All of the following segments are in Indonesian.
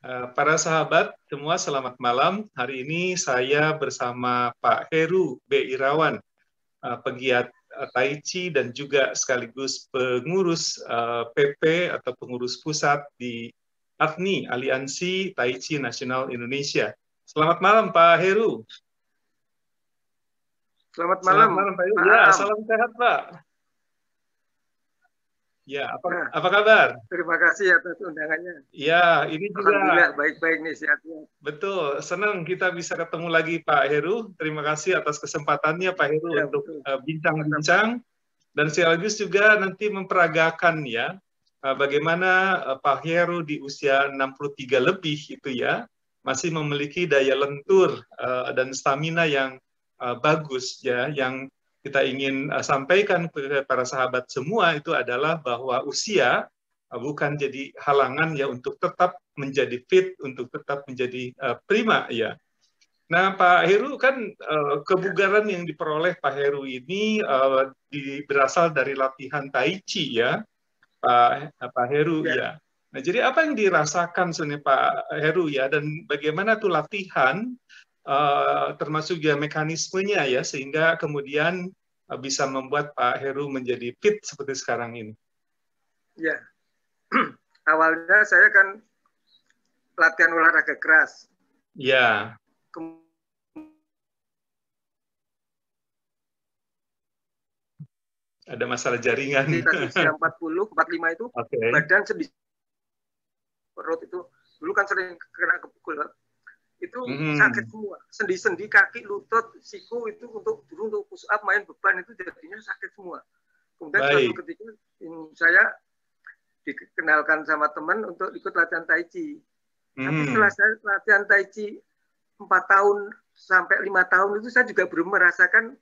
Para sahabat semua, selamat malam. Hari ini saya bersama Pak Heru B. Irawan, pegiat Tai Chi dan juga sekaligus pengurus PP atau pengurus pusat di AFNI, Aliansi Tai Chi Nasional Indonesia. Selamat malam Pak Heru. Selamat malam Pak Heru. Pak Ya, Am. salam sehat Pak. Ya, apa kabar? Terima kasih atas undangannya. Ya, ini juga. Alhamdulillah baik-baik nih, sehat-sehat. Betul, senang kita bisa ketemu lagi Pak Heru. Terima kasih atas kesempatannya Pak Heru Ya, untuk bincang-bincang dan sekaligus juga nanti memperagakan ya bagaimana Pak Heru di usia 63 lebih itu ya masih memiliki daya lentur dan stamina yang bagus ya. Yang kita ingin sampaikan kepada para sahabat semua itu adalah bahwa usia bukan jadi halangan ya untuk tetap menjadi fit, untuk tetap menjadi prima ya. Nah, Pak Heru kan kebugaran yang diperoleh Pak Heru ini berasal dari latihan Tai Chi ya, Pak Heru ya. Nah, jadi apa yang dirasakan sebenarnya Pak Heru ya, dan bagaimana tuh latihan termasuk juga mekanismenya ya, sehingga kemudian bisa membuat Pak Heru menjadi fit seperti sekarang ini. Ya, awalnya saya kan latihan olahraga keras. Ya. Ada masalah jaringan. Usia 40, 45 itu badan sedih. Perut itu dulu kan sering kena kepukul. Itu sakit semua. Sendi-sendi, kaki, lutut, siku itu untuk push up, main beban itu jadinya sakit semua. Kemudian suatu ketika saya dikenalkan sama teman untuk ikut latihan Tai Chi. Tapi setelah saya latihan Tai Chi 4 tahun sampai 5 tahun itu saya juga belum merasakan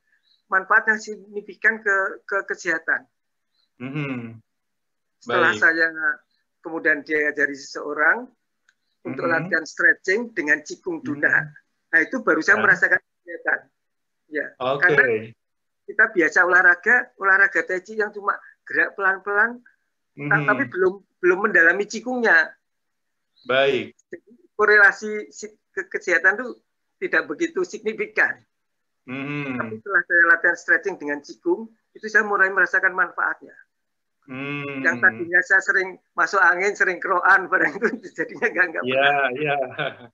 manfaat yang signifikan ke kesehatan. Setelah saya kemudian diajari seseorang untuk latihan stretching dengan Qigong Duna, nah itu baru saya merasakan kesehatan. Ya, karena kita biasa olahraga Tai Chi yang cuma gerak pelan-pelan, tapi belum mendalami Qigongnya. Baik. Jadi, korelasi kesehatan itu tidak begitu signifikan. Tapi setelah saya latihan stretching dengan Qigong, itu saya mulai merasakan manfaatnya. Yang tadinya saya sering masuk angin, sering keroan, barang itu jadinya nggak pernah.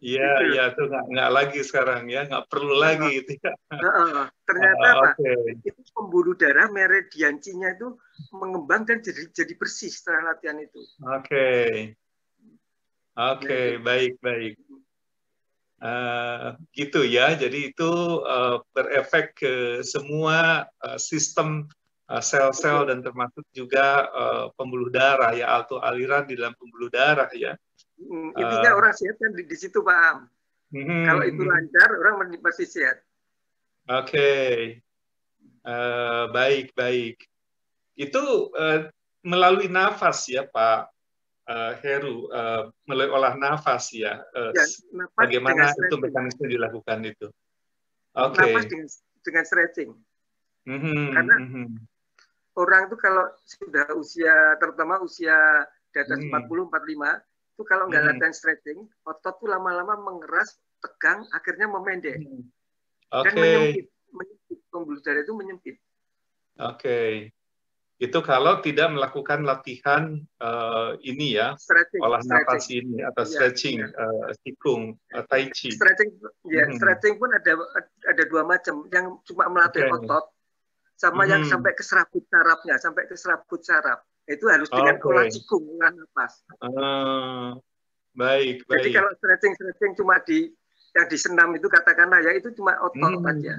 Iya, itu nggak lagi sekarang ya, nggak perlu lagi itu ya. Ternyata apa? Itu pembuluh darah meridian Qi-nya itu mengembang dan jadi bersih setelah latihan itu. Oke, baik. Gitu ya, jadi itu berefek ke semua sistem sel-sel dan termasuk juga pembuluh darah ya, atau aliran di dalam pembuluh darah ya. Intinya orang sehat kan di situ Pak Am. Kalau itu lancar, orang pasti sehat. Baik. Itu melalui nafas ya Pak Heru, melalui olah nafas ya. Bagaimana itu mekanisme dilakukan itu? Nafas dengan stretching. Karena orang itu kalau sudah usia, terutama usia di atas 40-45, itu kalau nggak latihan stretching, otot tuh lama-lama mengeras, tegang, akhirnya memendek. Dan menyempit. Pembuluh darah itu menyempit. Itu kalau tidak melakukan latihan ini ya, olah nafas ini atau stretching, Qigong, Tai Chi. Stretching pun ada 2 macam, yang cuma melatih otot, sama yang sampai ke serabut sarafnya, sampai ke serabut saraf. Itu harus dengan olah Qigong, olah nafas. Baik. Jadi kalau stretching cuma yang di senam itu katakanlah ya, itu cuma otot aja.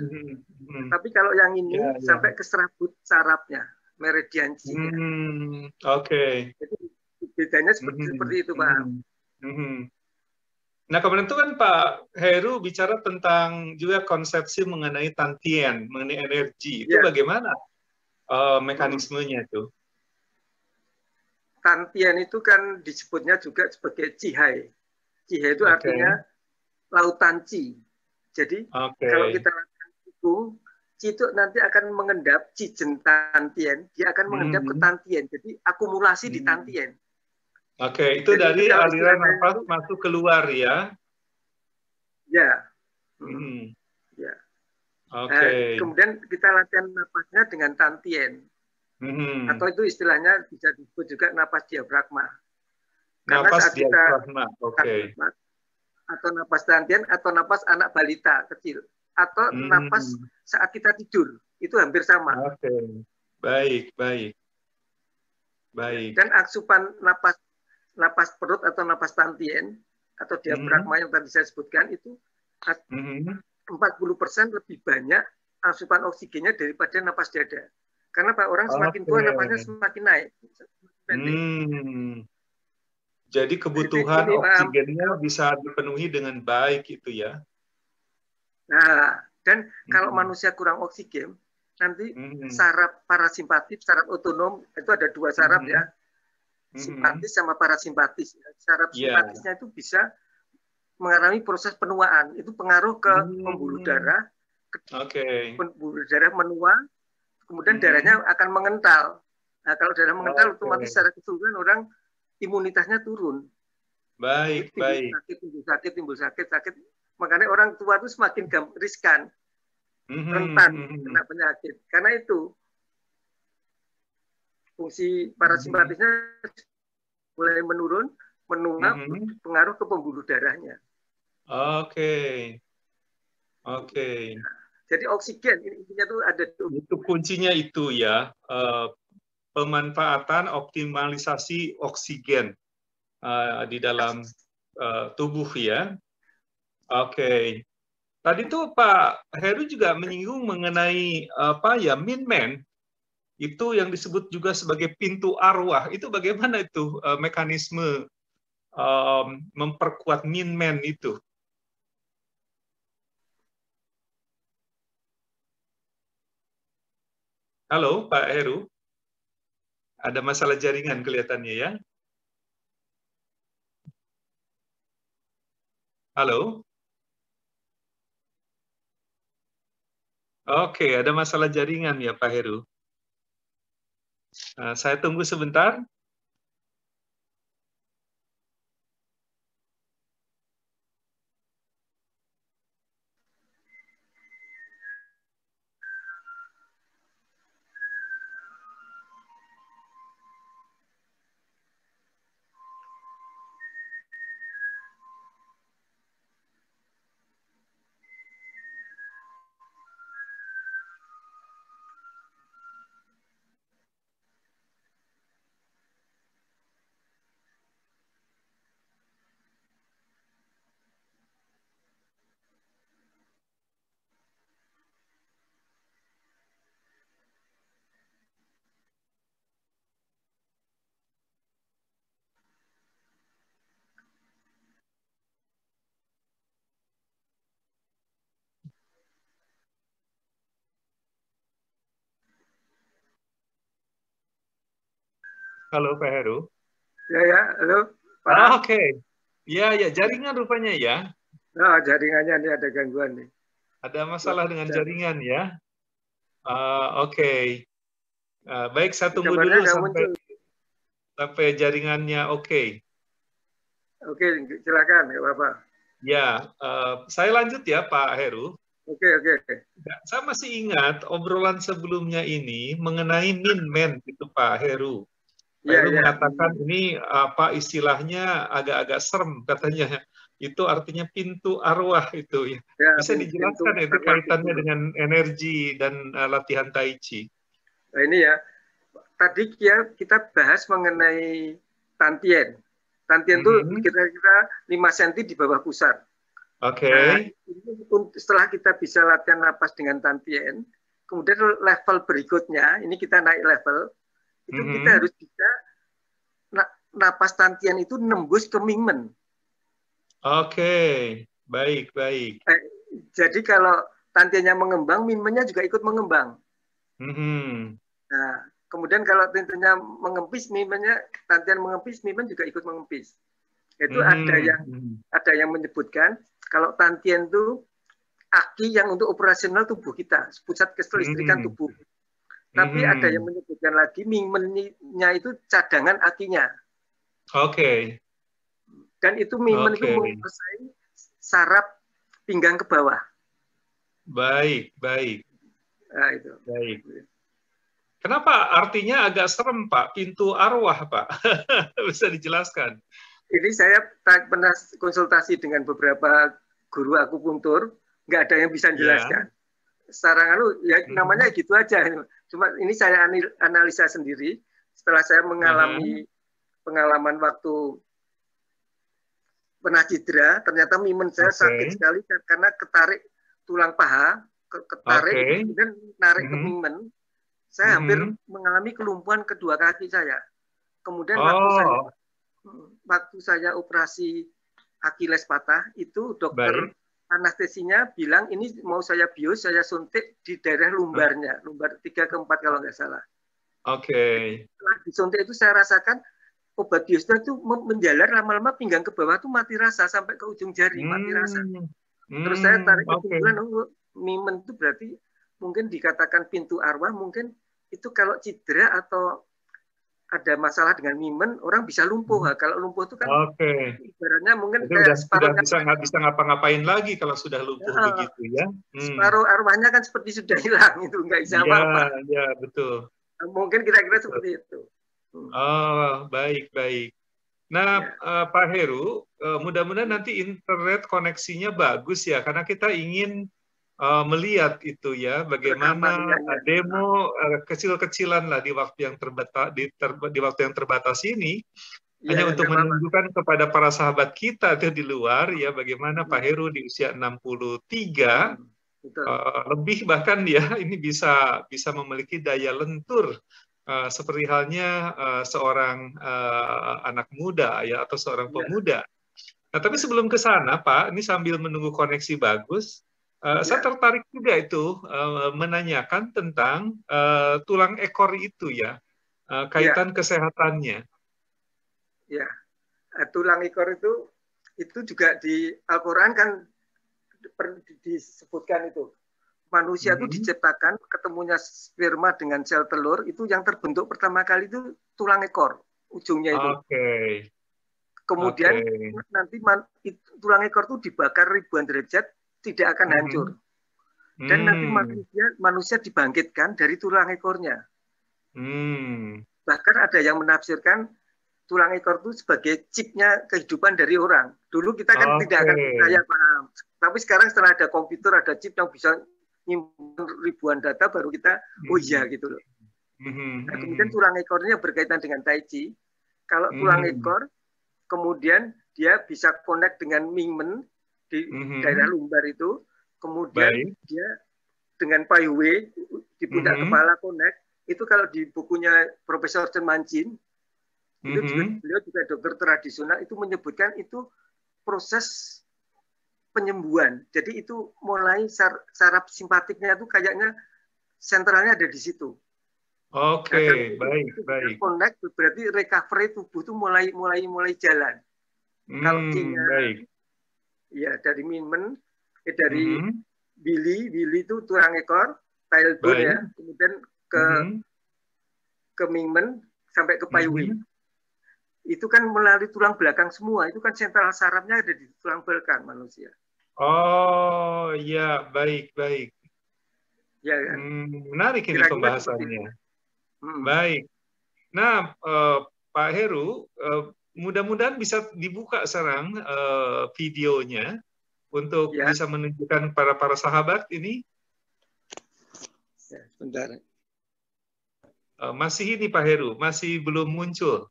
Tapi kalau yang ini sampai ke serabut sarafnya, meridian Qi-nya. Jadi bedanya seperti itu Pak. Nah, kemudian itu kan Pak Heru bicara tentang juga konsepsi mengenai tantien, mengenai energi. Itu bagaimana mekanismenya itu? Tantien itu kan disebutnya juga sebagai Qihai. Qihai itu artinya lautan Qi. Jadi kalau kita lakukan Qigong, Qi itu nanti akan mengendap Qi Jen Tantien, dia akan mengendap ke Tantien. Jadi akumulasi di Tantien. Oke, itu jadi dari aliran nafas masuk keluar ya? Ya. Ya. Oke. Kemudian kita latihan napasnya dengan tantien. Atau itu istilahnya bisa disebut juga napas diafragma. Karena napas saat kita Oke. Atau napas tantien atau napas anak balita kecil atau napas saat kita tidur itu hampir sama. Oke. Baik, baik. Baik. Dan asupan napas perut atau napas tantien atau diafragma yang tadi saya sebutkan itu 40% lebih banyak asupan oksigennya daripada napas dada. Karena Pak orang semakin tua napasnya semakin naik. Jadi kebutuhan oksigennya bisa dipenuhi dengan baik itu ya. Nah, dan kalau manusia kurang oksigen, nanti saraf parasimpatis, saraf otonom itu ada dua saraf ya, simpatis sama parasimpatis. Saraf simpatisnya itu bisa mengalami proses penuaan, itu pengaruh ke pembuluh darah. Pembuluh darah menua, kemudian darahnya akan mengental. Nah, kalau darah mengental, otomatis secara keseluruhan orang imunitasnya turun. Baik, baik. Timbul sakit. Makanya orang tua itu semakin riskan, rentan kena penyakit. Karena itu fungsi parasimpatisnya mulai menurun, menua, pengaruh ke pembuluh darahnya. Oke. Jadi oksigen intinya tuh ada. Itu kuncinya itu ya, pemanfaatan optimalisasi oksigen di dalam tubuh ya. Oke. Tadi tuh Pak Heru juga menyinggung mengenai Min-Man. Itu yang disebut juga sebagai pintu arwah. Itu bagaimana itu mekanisme memperkuat Min-Man itu? Halo Pak Heru. Ada masalah jaringan kelihatannya ya. Halo. Oke, ada masalah jaringan ya Pak Heru. Saya tunggu sebentar. Halo Pak Heru. Ya, halo. Oke. Ya, jaringan rupanya ya. Jaringannya ini ada gangguan nih. Ada masalah dengan jaringan ya. Oke. Baik, saya tunggu dulu sampai jaringannya oke. Oke, silakan, nggak apa-apa. Ya, saya lanjut ya Pak Heru. Oke. Saya masih ingat obrolan sebelumnya ini mengenai Min-Man itu Pak Heru. Pak Heru mengatakan ini apa istilahnya agak-agak serem katanya. Itu artinya pintu arwah itu ya. Bisa dijelaskan itu kaitannya dengan energi dan latihan Tai Chi. Nah ini ya, tadi kita bahas mengenai tantien. Tantien itu kira-kira 5 cm di bawah pusar. Oke. Nah, setelah kita bisa latihan napas dengan tantien, kemudian level berikutnya, ini kita naik level, itu kita harus bisa napas tantien itu nembus ke Mingmen. Oke, baik. Jadi kalau tantiennya mengembang, Mingmennya juga ikut mengembang. Nah, kemudian kalau tantiennya mengempis, tantien mengempis, Mingmen juga ikut mengempis. Itu ada yang menyebutkan kalau tantien itu aki yang untuk operasional tubuh kita, pusat kelistrikan tubuh. Tapi ada yang menyebutkan lagi Mingmennya itu cadangan akinya. Oke. Dan itu Mimen itu menguasai saraf pinggang ke bawah. Baik, baik. Nah, itu. Baik. Kenapa artinya agak serem, Pak? Pintu arwah, Pak. Bisa dijelaskan? Ini saya pernah konsultasi dengan beberapa guru akupunktur, nggak ada yang bisa menjelaskan. Secara ya namanya gitu aja. Cuma ini saya analisa sendiri setelah saya mengalami pengalaman waktu pernah cedera, ternyata Mimen saya sakit sekali karena ketarik tulang paha, ketarik, kemudian narik ke Mimen. Saya hampir mengalami kelumpuhan kedua kaki saya. Kemudian waktu saya operasi Akiles patah, itu dokter anestesinya bilang ini mau saya bius, saya suntik di daerah lumbarnya, lumbar 3 ke 4 kalau nggak salah. Setelah disuntik itu saya rasakan obat biusnya itu menjalar, lama-lama pinggang ke bawah tuh mati rasa sampai ke ujung jari, mati rasa. Terus saya tarik kesimpulan, Mimen itu berarti mungkin dikatakan pintu arwah, mungkin itu kalau cedera atau ada masalah dengan Mimen, orang bisa lumpuh. Kalau lumpuh itu kan ibaratnya mungkin itu kayak separuh nggak bisa ngapa-ngapain lagi kalau sudah lumpuh begitu ya. Separuh arwahnya kan seperti sudah hilang, itu nggak bisa apa-apa. Ya, betul. Mungkin kira-kira seperti itu. Oh, baik. Nah, Pak Heru, mudah-mudahan nanti internet koneksinya bagus ya, karena kita ingin melihat itu ya, bagaimana demo kecil-kecilan lah di waktu yang terbatas ini, hanya untuk menunjukkan kepada para sahabat kita di luar ya, bagaimana Pak Heru di usia 63 lebih bahkan dia ini bisa memiliki daya lentur seperti halnya seorang anak muda ya, atau seorang pemuda. Nah, tapi sebelum ke sana Pak, ini sambil menunggu koneksi bagus, saya tertarik juga itu menanyakan tentang tulang ekor itu ya, kaitan kesehatannya. Ya, tulang ekor itu juga di Al-Quran kan disebutkan itu. Manusia itu diciptakan, ketemunya sperma dengan sel telur, itu yang terbentuk pertama kali itu tulang ekor, ujungnya itu. Kemudian nanti tulang ekor itu dibakar ribuan derajat, tidak akan hancur. Dan nanti manusia dibangkitkan dari tulang ekornya. Bahkan ada yang menafsirkan tulang ekor itu sebagai chipnya kehidupan dari orang. Dulu kita kan tidak akan percaya, paham. Tapi sekarang setelah ada komputer, ada chip yang bisa nyimpan ribuan data, baru kita, oh iya gitu loh. Nah, kemudian tulang ekornya berkaitan dengan Tai Chi. Kalau tulang ekor, kemudian dia bisa connect dengan Mimen, di daerah lumbar itu, kemudian dia dengan Pai Wei di pundak kepala connect, itu kalau di bukunya Profesor Chen Manchin, itu beliau juga dokter tradisional, itu menyebutkan itu proses penyembuhan. Jadi itu mulai saraf simpatiknya itu kayaknya sentralnya ada di situ. Baik. Connect berarti recovery tubuh itu mulai jalan. Kalau ya dari Mimen, dari Billy itu tulang ekor, tailbone ya, kemudian ke Mimen sampai ke Pai Wei. Itu kan melalui tulang belakang semua, itu kan sentral sarafnya ada di tulang belakang manusia. Oh iya, baik. Ya kan? Menarik ini pembahasannya. Baik. Nah, Pak Heru, mudah-mudahan bisa dibuka sekarang videonya untuk bisa menunjukkan para sahabat ini. Ya, sebentar. Masih ini Pak Heru, masih belum muncul.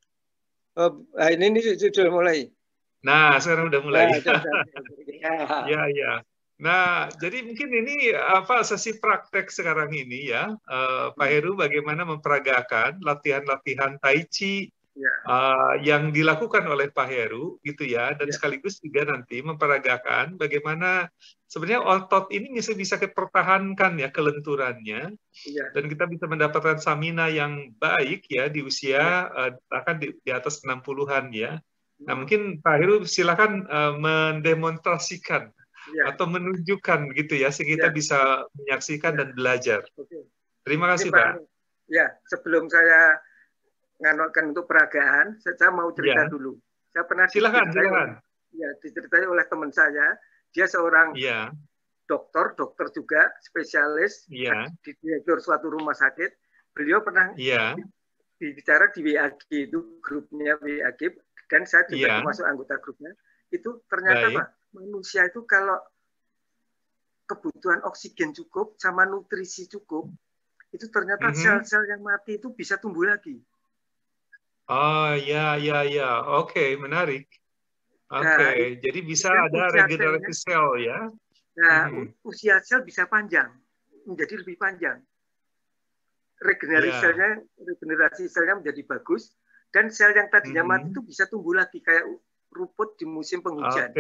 Ini sudah mulai. Nah, sekarang udah mulai. Ya. Nah, jadi mungkin ini sesi praktek sekarang ini ya, Pak Heru, bagaimana memperagakan latihan-latihan Tai Chi yang dilakukan oleh Pak Heru gitu ya, dan sekaligus juga nanti memperagakan bagaimana sebenarnya otot ini bisa dipertahankan ya kelenturannya, dan kita bisa mendapatkan stamina yang baik ya di usia bahkan di atas 60-an ya. Nah, mungkin Pak Heru silakan mendemonstrasikan atau menunjukkan gitu ya, sehingga kita bisa menyaksikan dan belajar. Terima kasih, Pak. Ya, sebelum saya nganokkan untuk peragaan, saya mau cerita dulu. Saya pernah diceritai oleh teman saya, dia seorang dokter juga, spesialis, di direktur suatu rumah sakit. Beliau pernah bicara di WAG, itu grupnya WAG, dan saya juga termasuk anggota grupnya. Itu ternyata Pak, manusia itu kalau kebutuhan oksigen cukup sama nutrisi cukup, itu ternyata sel-sel yang mati itu bisa tumbuh lagi. Oh ya, oke, menarik. Oke, jadi bisa ada regenerasi sel ya? Nah, usia sel bisa panjang, menjadi lebih panjang. Regenerasi selnya menjadi bagus, dan sel yang tadinya mati itu bisa tumbuh lagi kayak rumput di musim penghujan.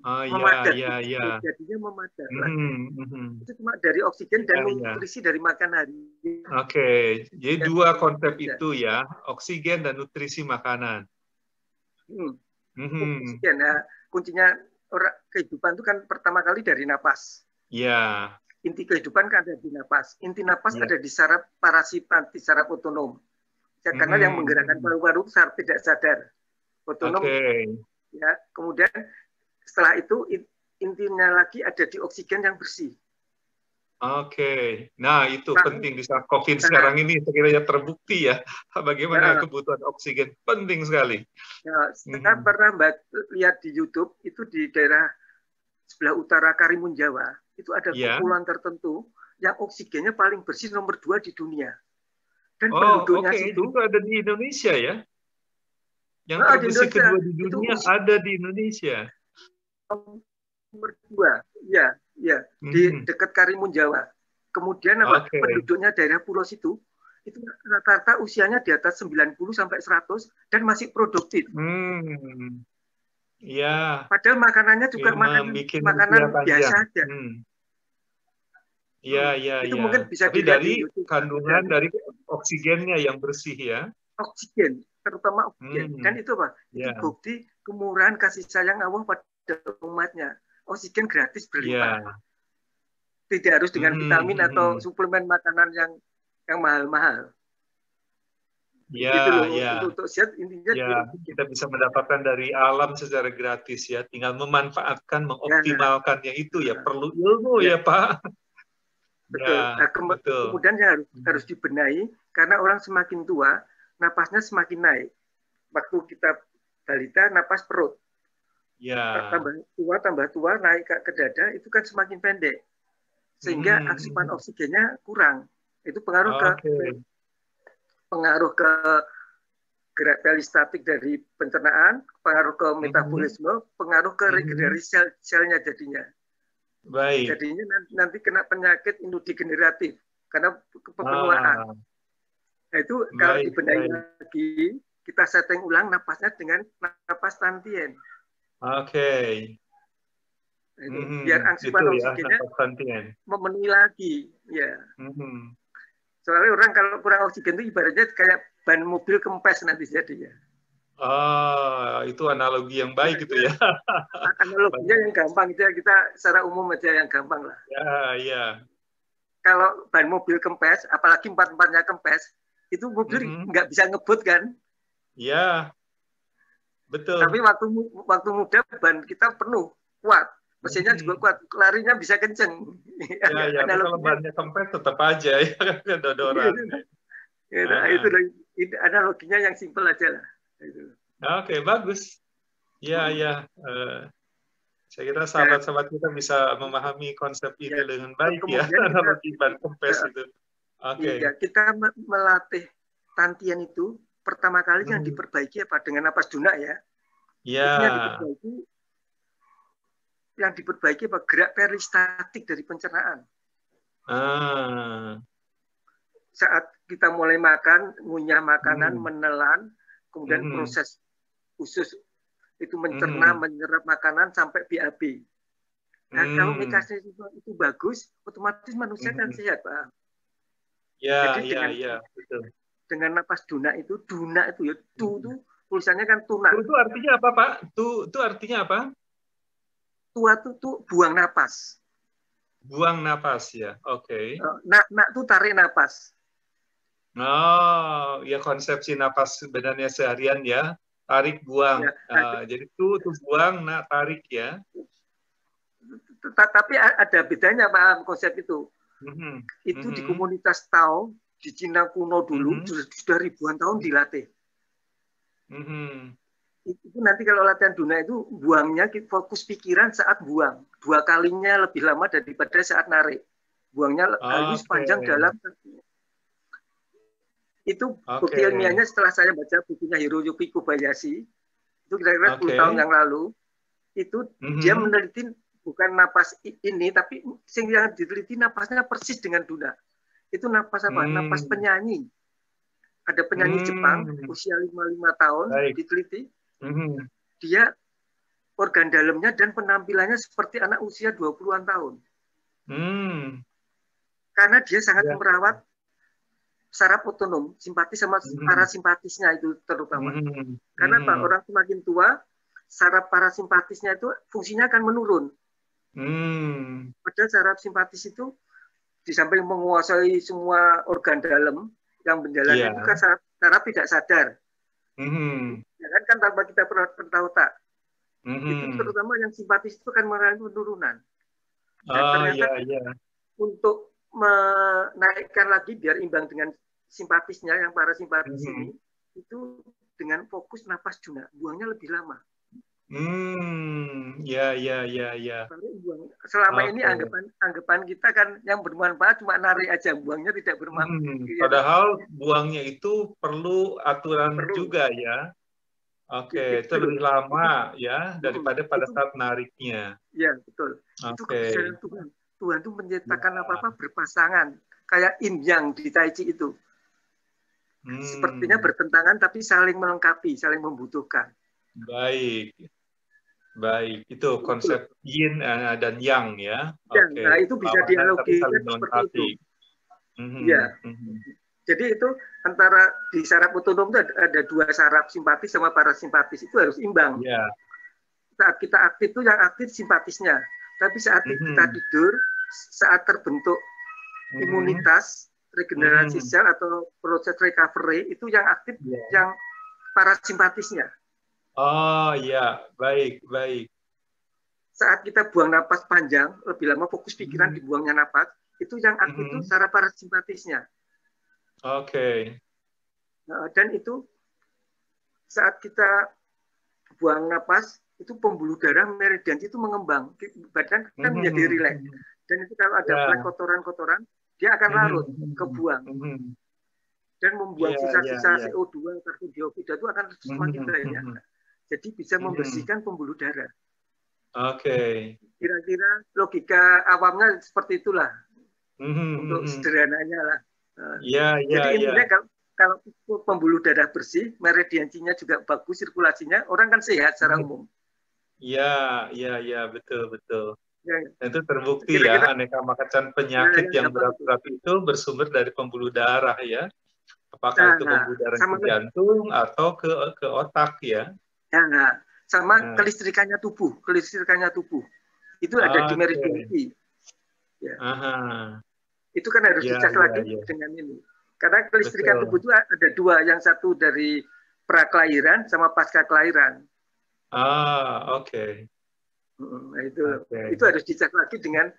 Memadat, jadinya memadat lagi. Itu cuma dari oksigen dan nutrisi dari makan hari. Oke, jadi dua konsep itu ya, oksigen dan nutrisi makanan. Oksigen, nah, kuncinya kehidupan itu kan pertama kali dari napas. Inti kehidupan kan ada di napas. Inti napas ada di saraf parasimpatis, saraf otonom. Ya, karena yang menggerakkan paru-paru tidak sadar. Otonom. Ya, kemudian setelah itu intinya lagi ada di oksigen yang bersih. Nah itu penting di saat COVID sekarang ini sekiranya terbukti ya bagaimana kebutuhan oksigen penting sekali. Saya pernah lihat di YouTube itu di daerah sebelah utara Karimun Jawa itu ada kepulauan tertentu yang oksigennya paling bersih nomor 2 di dunia. Dan penduduknya itu ada di Indonesia ya? Yang terbesar kedua di dunia ada di Indonesia. Nomor 2, ya, di dekat Karimun Jawa. Kemudian penduduknya daerah pulau situ itu rata-rata usianya di atas 90 sampai 100 dan masih produktif. Padahal makanannya juga makanan biasa aja. Itu mungkin bisa dilihat dari kandungan dari oksigennya yang bersih ya. Oksigen, terutama oksigen. Dan itu apa? Itu bukti kemurahan kasih sayang Allah pada umatnya. Oksigen gratis berlimpah. Tidak harus dengan vitamin atau suplemen makanan yang mahal-mahal. Untuk sehat intinya kita bisa mendapatkan dari alam secara gratis ya. Tinggal memanfaatkan, mengoptimalkan yang itu ya. Perlu ilmu ya Pak. Betul. Kemudian harus dibenahi karena orang semakin tua, napasnya semakin naik. Waktu kita balita, napas perut. Tambah tua naik ke dada itu kan semakin pendek, sehingga asupan oksigennya kurang. Itu pengaruh ke gerak peristatik dari pencernaan, pengaruh ke metabolisme, pengaruh ke regenerasi selnya jadinya. Jadinya nanti kena penyakit neurodegeneratif karena kepenuaan. Nah, itu kalau dibenahi lagi, kita setting ulang napasnya dengan napas tantien. Biar asupan oksigennya memenuhi lagi. Soalnya orang kalau kurang oksigen itu ibaratnya kayak ban mobil kempes nanti jadinya. Itu analogi yang baik gitu ya. Analoginya yang gampang itu ya, kita secara umum aja yang gampang lah. Kalau ban mobil kempes, apalagi 4-4-nya kempes, itu mobil nggak bisa ngebut kan? Betul. Tapi waktu muda ban kita penuh, kuat. Mesinnya juga kuat, larinya bisa kenceng. Kalau bannya kempes tetap aja ya, dodoran. Itu analoginya yang simpel aja lah. Bagus. Saya kira sahabat-sahabat kita bisa memahami konsep ini dengan baik ya, analogi ban kempes itu. Kita melatih tantien itu pertama kali yang diperbaiki apa dengan napas dunak ya. Yang diperbaiki apa gerak peristatik dari pencernaan. Saat kita mulai makan, ngunyah makanan, menelan, kemudian proses usus itu mencerna, menyerap makanan sampai BAB. Nah, kalau mekanisme itu bagus, otomatis manusia kan sehat, Pak. Jadi betul. Dengan napas dunak itu ya, itu tulisannya kan tunak. Itu artinya apa, Pak? Itu artinya apa? Tua itu buang napas. Buang napas ya, oke. Nak itu tarik napas. Oh, ya konsepsi napas sebenarnya seharian ya, tarik buang. Ya. Jadi tuh buang, nah tarik ya. Tapi ada bedanya Pak konsep itu. Itu di komunitas Tao di Cina kuno dulu sudah ribuan tahun dilatih. Itu nanti kalau latihan Duna itu buangnya fokus pikiran saat buang. 2 kalinya lebih lama daripada saat narik. Buangnya halus, panjang, dalam. Itu bukti ilmiahnya setelah saya baca bukunya Hiroyuki Kobayashi, itu kira-kira 10 tahun yang lalu, itu dia meneliti bukan napas ini, tapi yang diteliti napasnya persis dengan Duna. Itu napas apa? Napas penyanyi. Ada penyanyi Jepang, usia 55 tahun, diteliti. Dia organ dalamnya dan penampilannya seperti anak usia 20-an tahun. Karena dia sangat merawat saraf otonom, simpatis sama parasimpatisnya itu terutama. Karena Pak, orang semakin tua, saraf parasimpatisnya itu fungsinya akan menurun. Padahal saraf simpatis itu di samping menguasai semua organ dalam yang menjalani itu kan saraf tidak sadar. Kan tanpa kita tahu tak. Itu terutama yang simpatis itu kan mengalami penurunan. Dan ternyata untuk menaikkan lagi biar imbang dengan simpatisnya yang parasimpatis ini, itu dengan fokus napas Duna, buangnya lebih lama. Selama ini anggapan kita kan yang bermanfaat cuma narik aja, buangnya tidak bermanfaat. Padahal buangnya itu perlu aturan juga ya. Itu lebih lama ya daripada pada saat nariknya. Ya betul. Itu kebijakan Tuhan. Tuhan itu menciptakan apa-apa berpasangan. Kayak yin yang di Tai Chi itu. Sepertinya bertentangan tapi saling melengkapi, saling membutuhkan. Baik. Itu konsep yin dan yang ya. Nah, itu bisa dianalogikan seperti itu. Ya. Jadi itu antara di saraf otonom itu ada 2 saraf simpatis sama parasimpatis, itu harus imbang. Saat kita aktif itu yang aktif simpatisnya. Tapi saat kita tidur, saat terbentuk imunitas, regenerasi sel atau proses recovery, itu yang aktif yang parasimpatisnya. Oh ya, baik. Saat kita buang napas panjang, lebih lama fokus pikiran dibuangnya napas, itu yang aktif itu saraf parasimpatisnya. Dan itu saat kita buang napas, itu pembuluh darah meridian itu mengembang, badan kan menjadi rileks. Dan itu kalau ada flek kotoran-kotoran, dia akan larut, kebuang. Dan membuang sisa-sisa CO2, karbon dioksida itu akan semakin banyak. Jadi bisa membersihkan pembuluh darah. Kira-kira logika awamnya seperti itulah. Untuk sederhananya lah. Jadi intinya kalau pembuluh darah bersih, meridiannya juga bagus, sirkulasinya, orang kan sehat secara umum. Iya, betul. Itu terbukti ya, aneka macam penyakit yang berat-berat itu bersumber dari pembuluh darah ya. Apakah itu pembuluh darah ke jantung atau ke otak ya? Sama kelistrikannya tubuh. Itu ada di meridian. Itu kan harus dicek lagi dengan ini. Karena kelistrikan tubuh itu ada 2, yang satu dari prakelahiran sama pasca kelahiran. Nah, itu harus dicek lagi dengan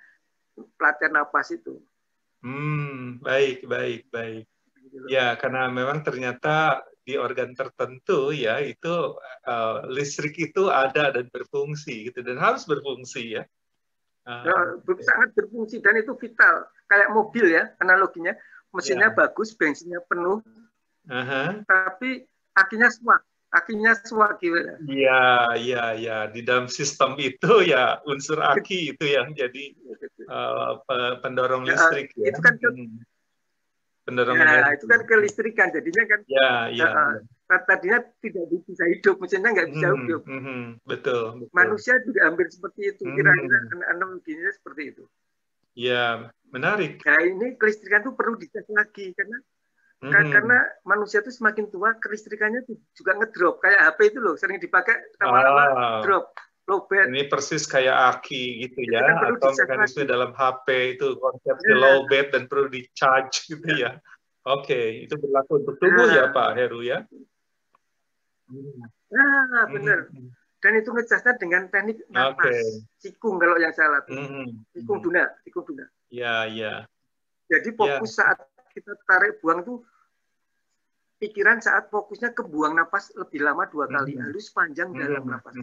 pelatihan napas itu. Baik. Ya, karena memang ternyata di organ tertentu ya itu listrik itu ada dan berfungsi gitu, dan harus berfungsi ya. Sangat berfungsi dan itu vital. Kayak mobil ya, analoginya. Mesinnya bagus, bensinnya penuh, tapi akinya suak gitu. Iya. Di dalam sistem itu ya unsur aki itu yang jadi pendorong listrik. Itu kan pendorong itu kan kelistrikan, jadinya kan tadinya tidak bisa hidup, mesinnya nggak bisa hidup. Betul. Manusia juga hampir seperti itu, kira-kira analoginya seperti itu. Ya, menarik. Nah, ini kelistrikan itu perlu dicek lagi karena manusia itu semakin tua kelistrikannya juga ngedrop, kayak HP itu loh, sering dipakai lama-lama drop, lowbat. Ini persis kayak aki gitu ya, atau mekanisme dalam HP itu konsepsi lowbat dan perlu di-charge gitu ya. Oke, itu berlaku untuk tubuh ya Pak Heru ya? Nah, benar. Dan itu ngejasnya dengan teknik nafas, sikung kalau yang saya latih. Sikung duna. Ya, ya. Jadi fokus saat kita tarik buang itu, pikiran saat fokusnya ke buang nafas lebih lama 2 kali, halus panjang dalam nafas.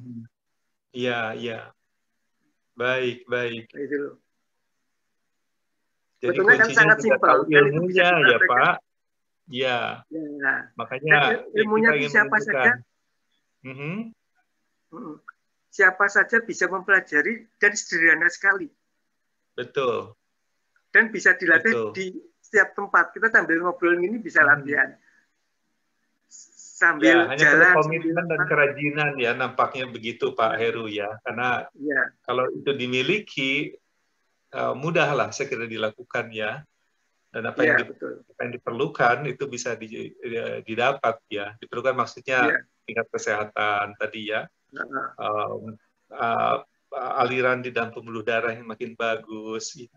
Iya, iya. Baik, baik. Nah, itu loh. Jadi betulnya kan sangat simpel. Ilmunya ya Pak. Ya. Makanya ilmunya itu siapa saja. Siapa saja bisa mempelajari dan sederhana sekali. Betul. Dan bisa dilatih di setiap tempat. Kita sambil ngobrol ini bisa latihan. Sambil hanya jalan, komitmen dan kerajinan ya, nampaknya begitu Pak Heru ya. Karena kalau itu dimiliki, mudahlah saya kira dilakukan ya. Dan apa yang diperlukan itu bisa didapat ya. Diperlukan maksudnya tingkat kesehatan tadi ya. Aliran di dalam pembuluh darah yang makin bagus ya.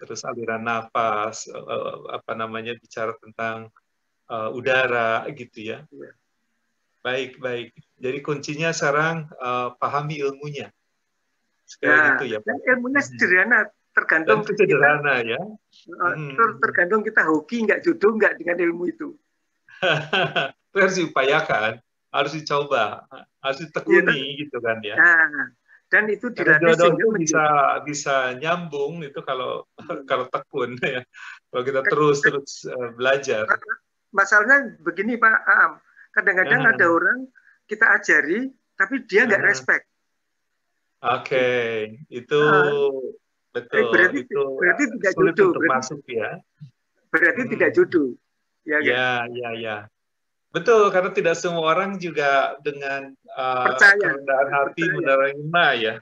Terus aliran nafas, bicara tentang udara gitu ya. Baik, baik. Jadi kuncinya sekarang pahami ilmunya. Sekali gitu ya Pak. Ilmunya sederhana, tergantung sederhana ya. Tergantung kita hoki nggak, jodoh nggak dengan ilmu itu. Itu harus diupayakan, harus dicoba, harus ditekuni gitu kan ya. Dan itu dilatih sehingga bisa nyambung itu kalau tekun ya. Kalau kita terus belajar. Masalahnya begini Pak Aam, kadang-kadang ada orang kita ajari tapi dia nggak respect. Oke, itu betul. Berarti tidak sulit jodoh. Untuk masuk ya. Berarti tidak jodoh. Ya. Betul, karena tidak semua orang juga dengan kerendahan hati menerima ya,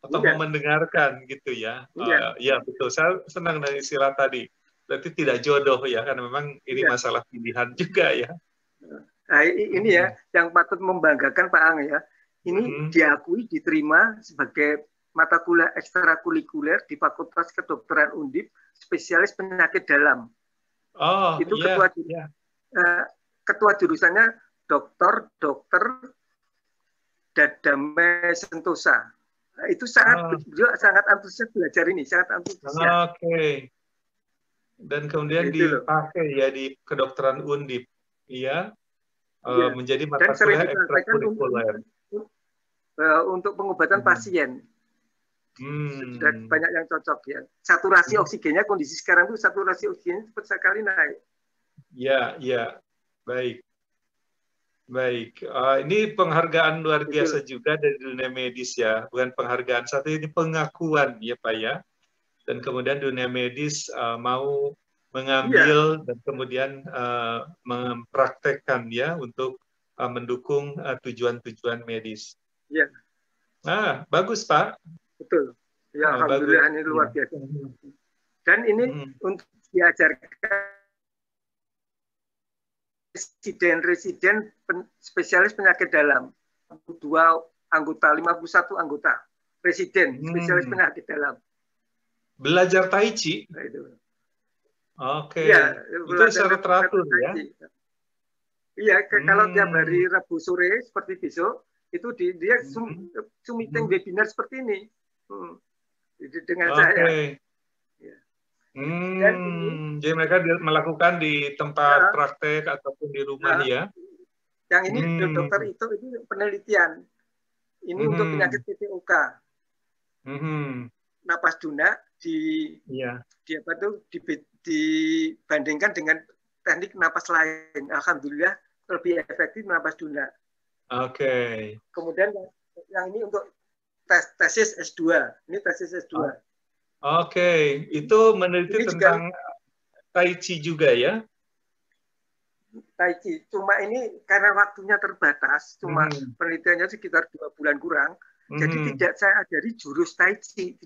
atau mau mendengarkan gitu ya. Ya betul, saya senang dari istilah tadi. Berarti tidak jodoh ya, karena memang ini masalah pilihan juga ya. Nah, ini ya yang patut membanggakan Pak Ang ya. Ini diakui, diterima sebagai mata kuliah ekstrakurikuler di Fakultas Kedokteran Undip, spesialis penyakit dalam. Itu ketua jurusannya Dr. Dadame Sentosa. Nah, itu sangat antusias belajar ini, sangat antusias. Oke. Dan kemudian dipakai ya di kedokteran Undip, iya. Menjadi mata kuliah ekstrakurikuler. Untuk pengobatan pasien. Sudah banyak yang cocok ya. Saturasi oksigennya, kondisi sekarang itu saturasi oksigennya cepat sekali naik. Ya. Baik. Ini penghargaan luar biasa juga dari dunia medis ya. Bukan penghargaan satu, ini pengakuan ya Pak ya. Dan kemudian dunia medis mau mengambil dan kemudian mempraktekkan ya untuk mendukung tujuan-tujuan medis. Iya. Bagus Pak. Betul. Ya, alhamdulillah ini luar biasa. Dan ini untuk diajarkan residen spesialis penyakit dalam. 2 anggota, 51 anggota. Residen spesialis penyakit dalam. Belajar Tai Chi? Nah, itu. Oke. Itu secara teratur ya? Iya, kalau tiap hari Rabu sore seperti besok, itu dia meeting webinar seperti ini. Dengan saya. Jadi mereka melakukan di tempat praktek ataupun di rumah ya? Yang ini dokter itu penelitian. Ini untuk penyakit PPOK. Napas duna dibandingkan dengan teknik napas lain. Alhamdulillah lebih efektif napas duna. Oke. Kemudian yang ini untuk tesis S2. Ini tesis S2. Oke, itu meneliti tentang Tai Chi juga ya? Tai Chi, cuma ini karena waktunya terbatas, cuma penelitiannya sekitar 2 bulan kurang, jadi tidak saya ajari jurus Tai Chi,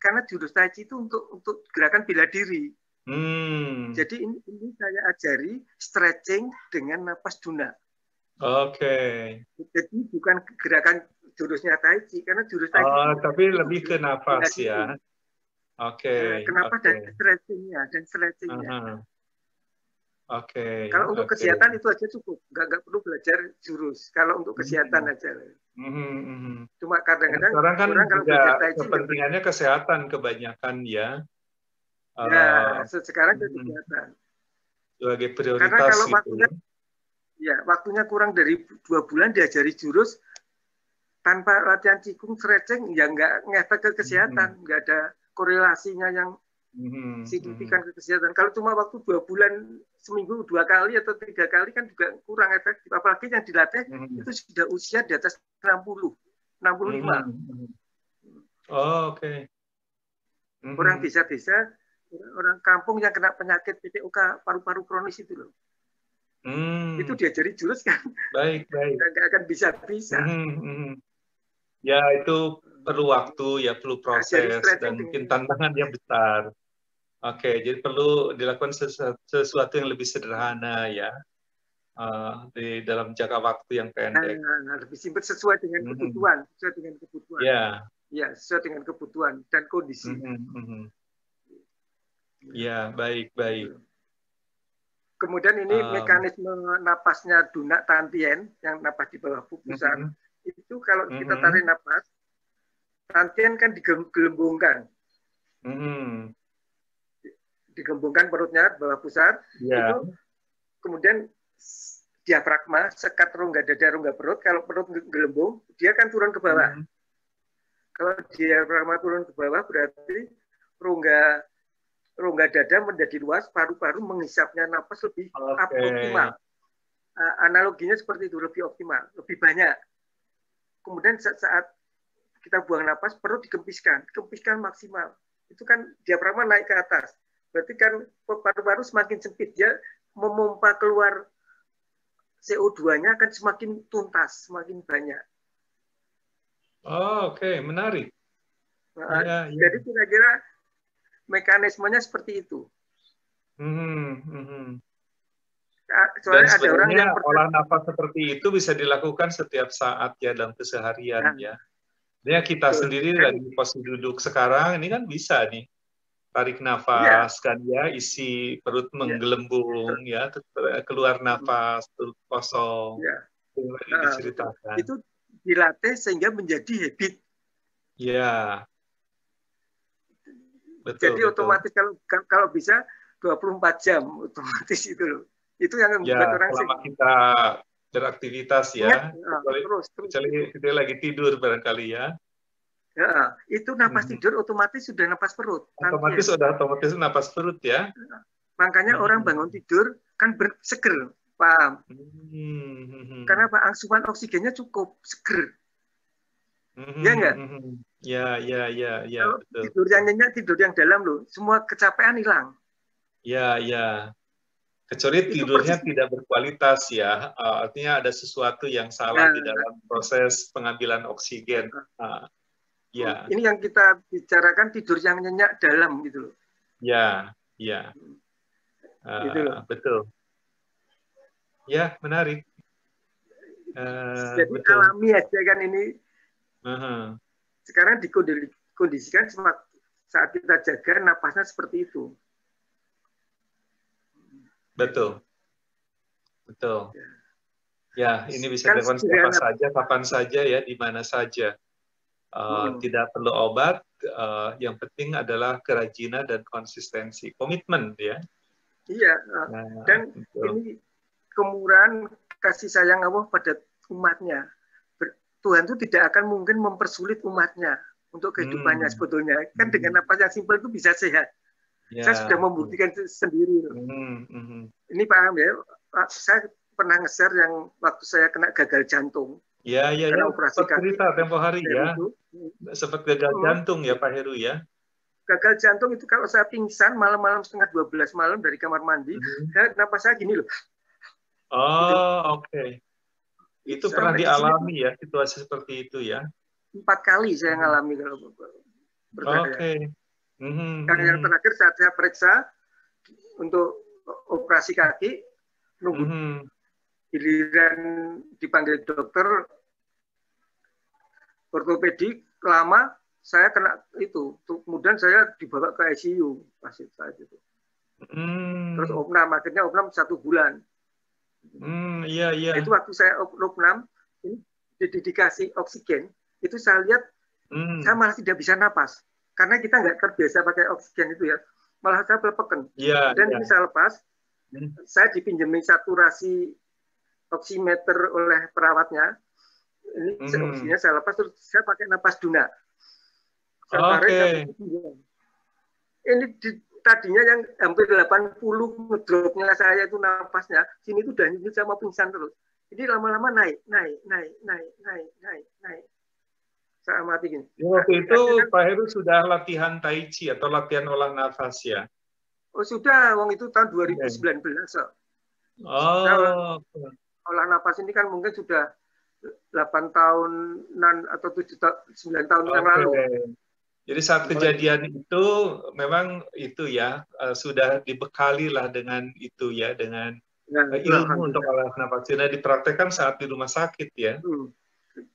karena jurus Tai Chi itu untuk gerakan bela diri. Jadi ini saya ajari stretching dengan napas duna. Oke. Jadi bukan gerakan jurusnya Tai Chi, karena jurus Tai Chi tapi lebih ke nafas ya. Oke. Kenapa dan stretchingnya Oke. Kalau untuk kesehatan itu aja cukup, nggak perlu belajar jurus. Kalau untuk kesehatan aja. Cuma kadang-kadang sekarang kan orang kalau belajar Tai Chi kepentingannya kesehatan kebanyakan ya. Ya, sekarang kesehatan. Sebagai prioritas. Karena kalau gitu. waktunya kurang dari 2 bulan diajari jurus tanpa latihan Qigong stretching ya nggak ngefek ke kesehatan, nggak ada korelasinya yang signifikan ke kesehatan. Kalau cuma waktu 2 bulan, seminggu 2 kali atau 3 kali kan juga kurang efektif. Apalagi yang dilatih itu sudah usia di atas 65. Oh, oke. Orang desa-desa, orang kampung yang kena penyakit PPOK paru-paru kronis itu loh. Itu diajari jurus kan? Baik. Nggak akan bisa-bisa. Ya, itu perlu waktu, ya perlu proses, dan mungkin tantangannya besar. Oke, jadi perlu dilakukan sesuatu yang lebih sederhana ya, di dalam jangka waktu yang pendek. Lebih simpel sesuai dengan kebutuhan, Ya, sesuai dengan kebutuhan dan kondisi. Ya, baik. Kemudian ini mekanisme napasnya Dunak Tantien, yang napas di bawah pupusan, itu kalau kita tarik napas, Tantien kan digelembungkan. Digembungkan perutnya bawah pusat, itu kemudian diafragma, sekat rongga dada, rongga perut. Kalau perut gelembung, dia kan turun ke bawah. Kalau diafragma turun ke bawah, berarti rongga dada menjadi luas, paru-paru menghisapnya napas lebih optimal. Analoginya seperti itu, lebih optimal, lebih banyak. Kemudian saat kita buang napas, perut dikempiskan maksimal. Itu kan diafragma naik ke atas. Berarti kan paru-paru semakin sempit, dia memompa keluar CO2-nya akan semakin tuntas, semakin banyak. Oh, oke, menarik. Jadi kira-kira mekanismenya seperti itu. Dan ada orang yang olah nafas seperti itu bisa dilakukan setiap saat ya dalam keseharian ya. Dia kita sendiri lagi posisi duduk sekarang ini kan bisa nih. Tarik nafas kan ya, isi perut menggelembung ya, keluar nafas, perut kosong. Diceritakan. Itu dilatih sehingga menjadi habit. Ya. Betul. Jadi otomatis kalau bisa 24 jam otomatis itu loh. Itu yang membuat orang selama kita beraktivitas ya. Kecuali kita lagi tidur barangkali ya. Ya, itu napas tidur otomatis sudah napas perut. Otomatis napas perut ya. Makanya orang bangun tidur kan seger, paham? Karena apa? Asupan oksigennya cukup, seger. Ya enggak? Ya. Kalau tidur yang nyenyak, tidur yang dalam loh, semua kecapean hilang. Ya. Kecuali tidurnya tidak berkualitas ya. Artinya ada sesuatu yang salah di dalam proses pengambilan oksigen. Ya. Ini yang kita bicarakan tidur yang nyenyak dalam gitu loh. Ya. Gitu loh. Betul. Ya, menarik. Jadi betul. Alami aja kan ini. Sekarang dikondisikan saat kita jaga napasnya seperti itu. Betul. Ya, ini bisa dilakukan siapa saja, kapan saja ya, di mana saja. Tidak perlu obat, yang penting adalah kerajinan dan konsistensi, komitmen ya. Iya, dan ini kemurahan kasih sayang Allah pada umatnya. Tuhan itu tidak akan mungkin mempersulit umatnya untuk kehidupannya sebetulnya. Kan dengan napas yang simpel itu bisa sehat. Saya sudah membuktikan sendiri. Ini paham ya? Saya pernah nge-share yang waktu saya kena gagal jantung. Ya. Sempat cerita tempo hari ya. Sempat gagal jantung ya Pak Heru ya. Gagal jantung itu kalau saya pingsan malam-malam setengah 12 malam dari kamar mandi, napas saya gini loh. Oh, oke. Itu pernah dialami ya situasi seperti itu ya? 4 kali saya ngalami kalau berkarya. Oke. Yang terakhir saat saya periksa untuk operasi kaki, nunggu giliran dipanggil dokter ortopedik lama, saya kena itu. Kemudian saya dibawa ke ICU pas saat itu. Terus opnam, akhirnya opnam 1 bulan. Iya, iya. Itu waktu saya opnam, ini dikasih oksigen, itu saya lihat saya malah tidak bisa napas. Karena kita nggak terbiasa pakai oksigen itu ya. Malah saya pelpeken. Iya, Dan iya. ini saya lepas, saya dipinjemin saturasi oximeter oleh perawatnya. Ini oksigennya saya lepas, terus saya pakai napas Duna. Saya tarik, ini tadinya yang hampir 80 ngedropnya saya itu napasnya, sini itu udah nyinjit sama pingsan terus. Ini lama-lama naik. Saya amati gini. Waktu itu Pak Heru sudah latihan Tai Chi atau latihan olah nafas ya? Oh sudah, wong itu tahun 2019. Oh. Olah nafas ini kan mungkin sudah 8 tahunan atau 9 tahun yang lalu. Jadi saat kejadian itu memang itu ya sudah dibekali lah dengan itu ya, dengan ilmu untuk olah nafas. Sudah dipraktekkan saat di rumah sakit ya.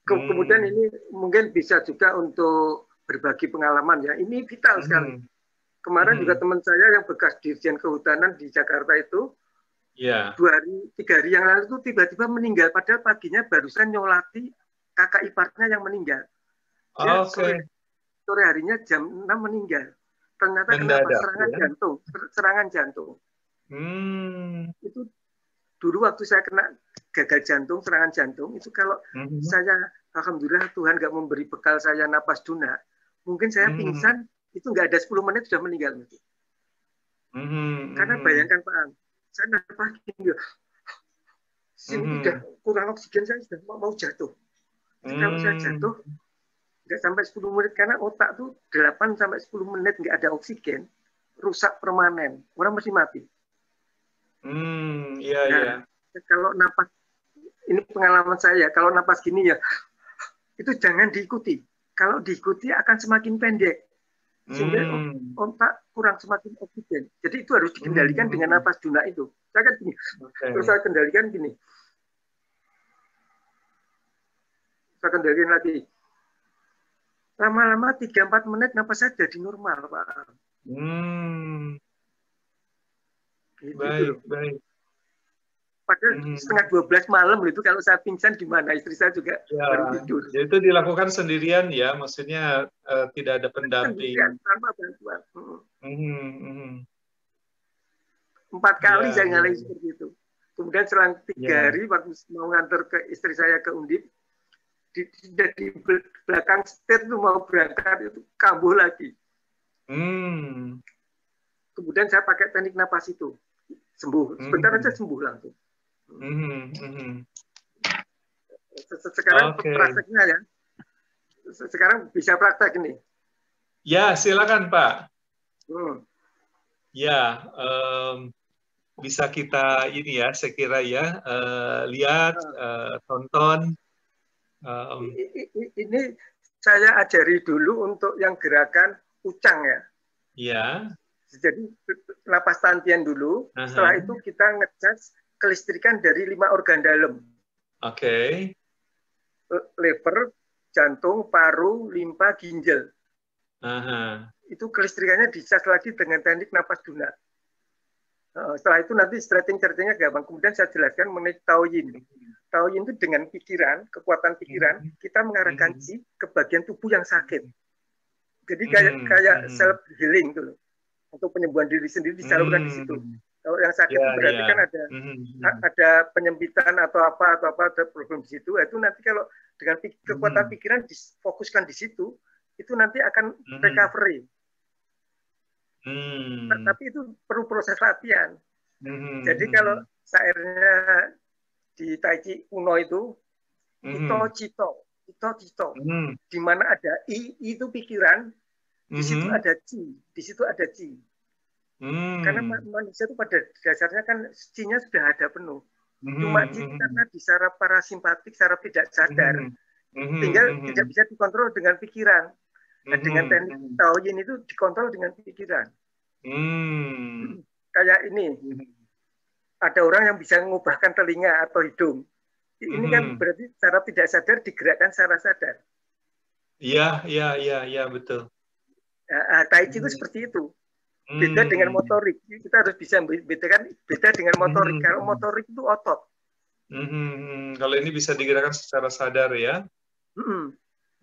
Kemudian ini mungkin bisa juga untuk berbagi pengalaman ya. Ini vital sekali. Kemarin juga teman saya yang bekas Dirjen Kehutanan di Jakarta itu, 2 hari, 3 hari yang lalu itu tiba-tiba meninggal. Padahal paginya barusan nyolati kakak iparnya yang meninggal. Sore harinya jam 6 meninggal. Ternyata kenapa? Serangan jantung. Itu dulu waktu saya kena gagal jantung, serangan jantung, itu kalau saya, alhamdulillah Tuhan nggak memberi bekal saya napas Duna, mungkin saya pingsan, itu nggak ada 10 menit sudah meninggal. Karena bayangkan Pak Ang, saya napas gini, sini udah kurang oksigen, saya sudah mau jatuh. Jadi kalau saya jatuh, nggak sampai 10 menit, karena otak tuh 8 sampai 10 menit nggak ada oksigen, rusak permanen, orang mesti mati. Iya. Kalau napas, ini pengalaman saya, kalau napas gini ya, itu jangan diikuti. Kalau diikuti akan semakin pendek. Sehingga otak kurang semakin oksigen. Jadi itu harus dikendalikan dengan napas Duna itu. Saya kan gini, terus saya kendalikan gini. Saya kendalikan lagi. Lama-lama 3-4 menit napas saya jadi normal, Pak. Baik. Padahal setengah 12 malam itu kalau saya pingsan gimana? Istri saya juga baru tidur. Ya itu dilakukan sendirian ya, maksudnya tidak ada pendamping. Tanpa bantuan. 4 kali saya ngalahin seperti itu. Kemudian selang 3 hari waktu mau ngantar ke istri saya ke Undip, di belakang setir tuh mau berangkat itu kambuh lagi. Kemudian saya pakai teknik napas itu, sembuh. Sebentar aja sembuh langsung. Sekarang prakteknya ya. Sekarang bisa praktek ini. Ya, silakan Pak. Ya, bisa kita ini ya, saya kira ya, lihat, tonton. Ini saya ajari dulu untuk yang gerakan ucang ya. Iya. Jadi napas tantian dulu. Setelah itu kita ngecas kelistrikan dari 5 organ dalam. Lever, jantung, paru, limpa, ginjal. Itu kelistrikannya dicas lagi dengan teknik napas Duna. Setelah itu nanti stretching-stretchingnya gampang. Kemudian saya jelaskan mengenai Taoyin. Taoyin itu dengan pikiran, kekuatan pikiran, kita mengarahkan Qi ke bagian tubuh yang sakit. Jadi kayak self healing gitu. Untuk penyembuhan diri sendiri disalurkan di situ. Kalau yang sakit itu berarti kan ada penyempitan atau apa ada problem di situ. Itu nanti kalau dengan kekuatan pikiran difokuskan di situ, itu nanti akan recovery. Tapi itu perlu proses latihan. Jadi kalau sairnya di Tai Chi kuno itu cito, di mana ada I itu pikiran, di situ ada Qi, di situ ada Qi. Karena manusia itu pada dasarnya kan Qi-nya sudah ada penuh. Cuma Qi karena disaraf parasimpatik, saraf tidak sadar, tinggal tidak bisa dikontrol dengan pikiran. Nah, dengan teknik Taoyin itu dikontrol dengan pikiran. Kayak ini, ada orang yang bisa mengubahkan telinga atau hidung. Ini kan berarti secara tidak sadar digerakkan secara sadar. Iya, betul. Tai Chi itu seperti itu. Beda dengan motorik. Kita harus bisa bedakan beda dengan motorik. Kalau motorik itu otot. Kalau ini bisa digerakkan secara sadar ya.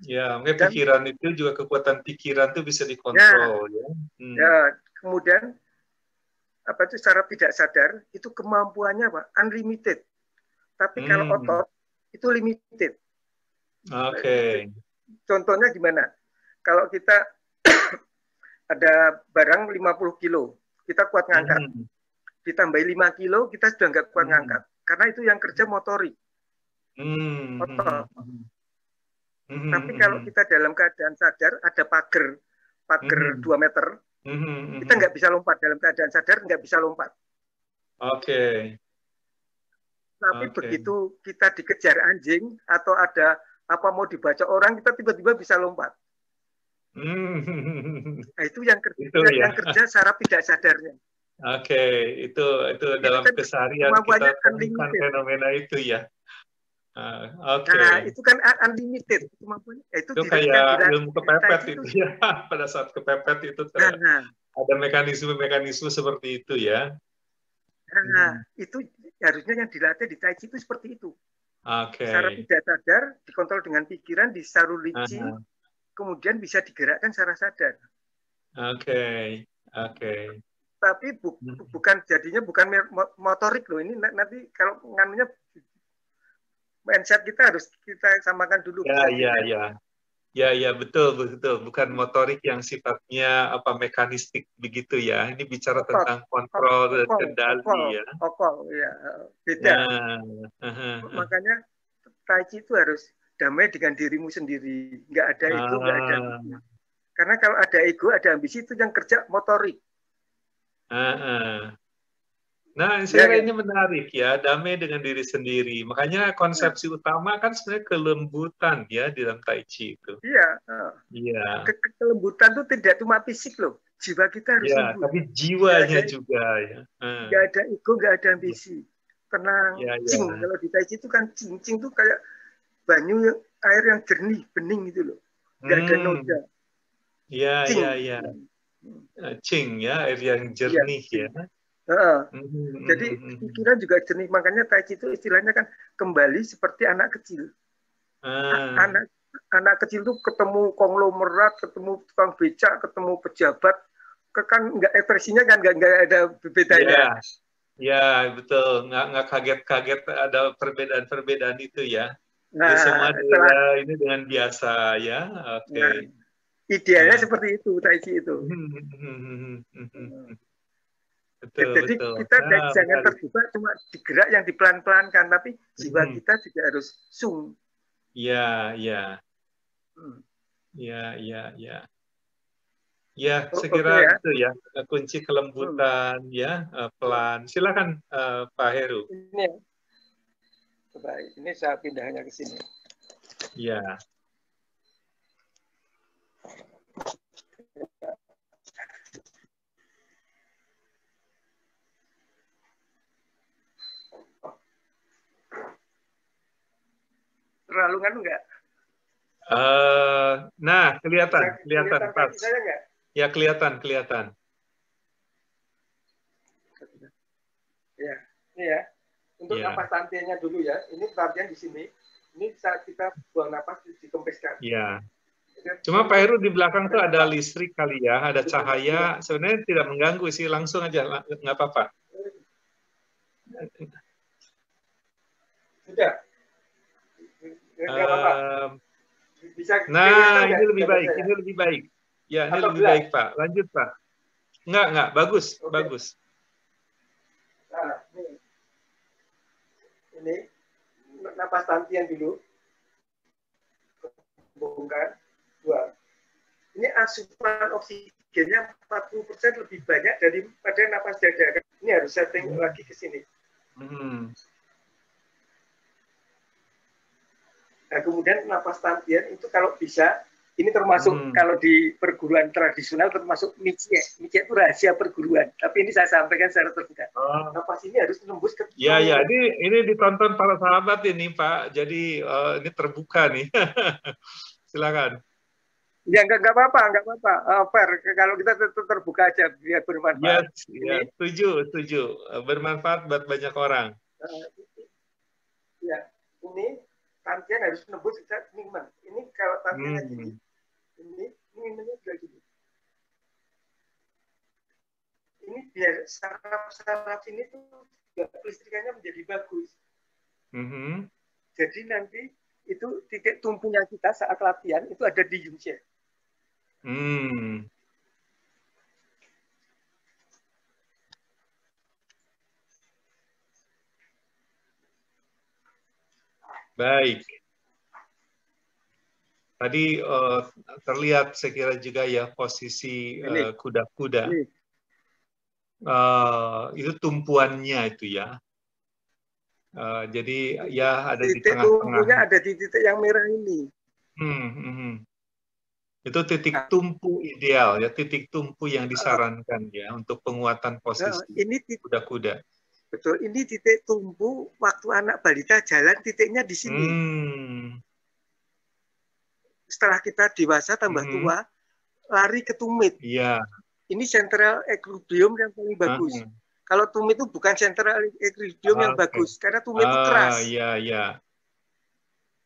Ya, mungkin pikiran itu juga kekuatan pikiran itu bisa dikontrol ya. Ya, kemudian apa itu secara tidak sadar itu kemampuannya apa? Unlimited. Tapi kalau otot itu limited. Oke. Contohnya gimana? Kalau kita ada barang 50 kilo, kita kuat ngangkat. Ditambahi 5 kilo, kita sudah nggak kuat ngangkat. Karena itu yang kerja motorik. Otot. Tapi kalau kita dalam keadaan sadar, ada pagar 2 meter, kita nggak bisa lompat. Dalam keadaan sadar, nggak bisa lompat. Oke. Tapi begitu kita dikejar anjing, atau ada apa mau dibaca orang, kita tiba-tiba bisa lompat. Nah, itu yang kerja secara tidak sadarnya. Oke, itu dalam keseharian kita temukan fenomena itu ya. Nah, itu kan unlimited kemampuannya. Itu kayak ilmu kepepet itu ya. Pada saat kepepet itu ada mekanisme-mekanisme seperti itu ya. Nah, itu harusnya yang dilatih di Tai Chi itu seperti itu. Oke. Secara tidak sadar, dikontrol dengan pikiran, disarulici, kemudian bisa digerakkan secara sadar. Oke. Tapi bukan jadinya bukan motorik loh. Ini nanti kalau nganunya mindset kita harus kita samakan dulu. Ya, betul. Bukan motorik yang sifatnya mekanistik begitu ya. Ini bicara tentang kontrol dan kendali ya. Beda. Makanya Tai Chi itu harus damai dengan dirimu sendiri. Nggak ada ego, nggak ada ambisi. Karena kalau ada ego, ada ambisi itu yang kerja motorik. Nah, saya kira ini menarik ya, damai dengan diri sendiri. Makanya konsepsi utama kan sebenarnya kelembutan ya di dalam Tai Chi itu. Iya. Kelembutan itu tidak cuma fisik loh, jiwa kita harus lembut. Tapi jiwanya juga ya. Nggak ada ego, nggak ada ambisi. Tenang, cing. Kalau di Tai Chi itu kan cing itu kayak banyu air yang jernih, bening gitu loh. Nggak ada noda. Iya. Cing ya, air yang jernih ya. Jadi pikiran juga jernih, makanya Tai Chi itu istilahnya kan kembali seperti anak kecil. Anak kecil tuh ketemu konglomerat, ketemu tukang becak, ketemu pejabat, kan nggak ekspresinya kan nggak ada bedanya. Ya betul, nggak kaget-kaget ada perbedaan itu ya. Nah, semua ini dengan biasa ya. Oke. Idealnya seperti itu Tai Chi itu. Jadi kita jangan terjebak cuma digerak yang dipelan-pelankan, tapi jiwa kita juga harus sung. Iya. Ya, saya kira itu ya kunci kelembutan ya, pelan. Silakan Pak Heru. Ini saya pindahnya ke sini. Iya. Terlalu kan enggak? Nah, kelihatan pas. Saya enggak? Ya, kelihatan. Ya, ini ya. Untuk napas tantiannya dulu ya. Ini tantian di sini. Ini saat kita buang napas dikempiskan. Iya. Cuma Pak Heru di belakang tuh ada listrik kali ya, ada cahaya. Sebenarnya tidak mengganggu sih, langsung aja, nggak apa-apa. Sudah. Nah, ini lebih baik. Ya, ini lebih baik, Pak. Lanjut, Pak. Enggak, bagus. Nah, ini napas tantian dulu. Bongkar. 2. Ini asupan oksigennya 40% lebih banyak daripada napas dada. Ini harus setting lagi ke sini. Nah, kemudian napas tantian itu kalau bisa, ini termasuk kalau di perguruan tradisional termasuk Michie. Michie itu rahasia perguruan. Tapi ini saya sampaikan secara terbuka. Napas ini harus tembus ke. Ya, ini ditonton para sahabat ini, Pak. Jadi ini terbuka nih. Silakan. Ya nggak apa-apa, nggak apa-apa. Fair. Kalau kita terbuka aja biar bermanfaat. Yes, ya, setuju. Bermanfaat buat banyak orang. Ya, ini tangkian harus nembus movement. Ini kalau tangkiannya gini, ini movementnya juga gini. Ini biar saraf-saraf ini tuh juga kelistrikannya menjadi bagus. Jadi nanti itu titik tumpunya kita saat latihan itu ada di U-shape. Baik. Tadi terlihat saya kira juga ya posisi kuda-kuda. Itu tumpuannya itu ya. Jadi ya ada di tengah-tengah. Tumpunya ada di titik yang merah ini. Itu titik tumpu ideal ya, titik tumpu yang disarankan ya untuk penguatan posisi kuda-kuda. Betul, ini titik tumpu waktu anak balita jalan, titiknya di sini. Setelah kita dewasa tambah tua, lari ke tumit. Ini central equilibrium yang paling bagus. Kalau tumit itu bukan central equilibrium yang bagus, karena tumit itu keras. Iya.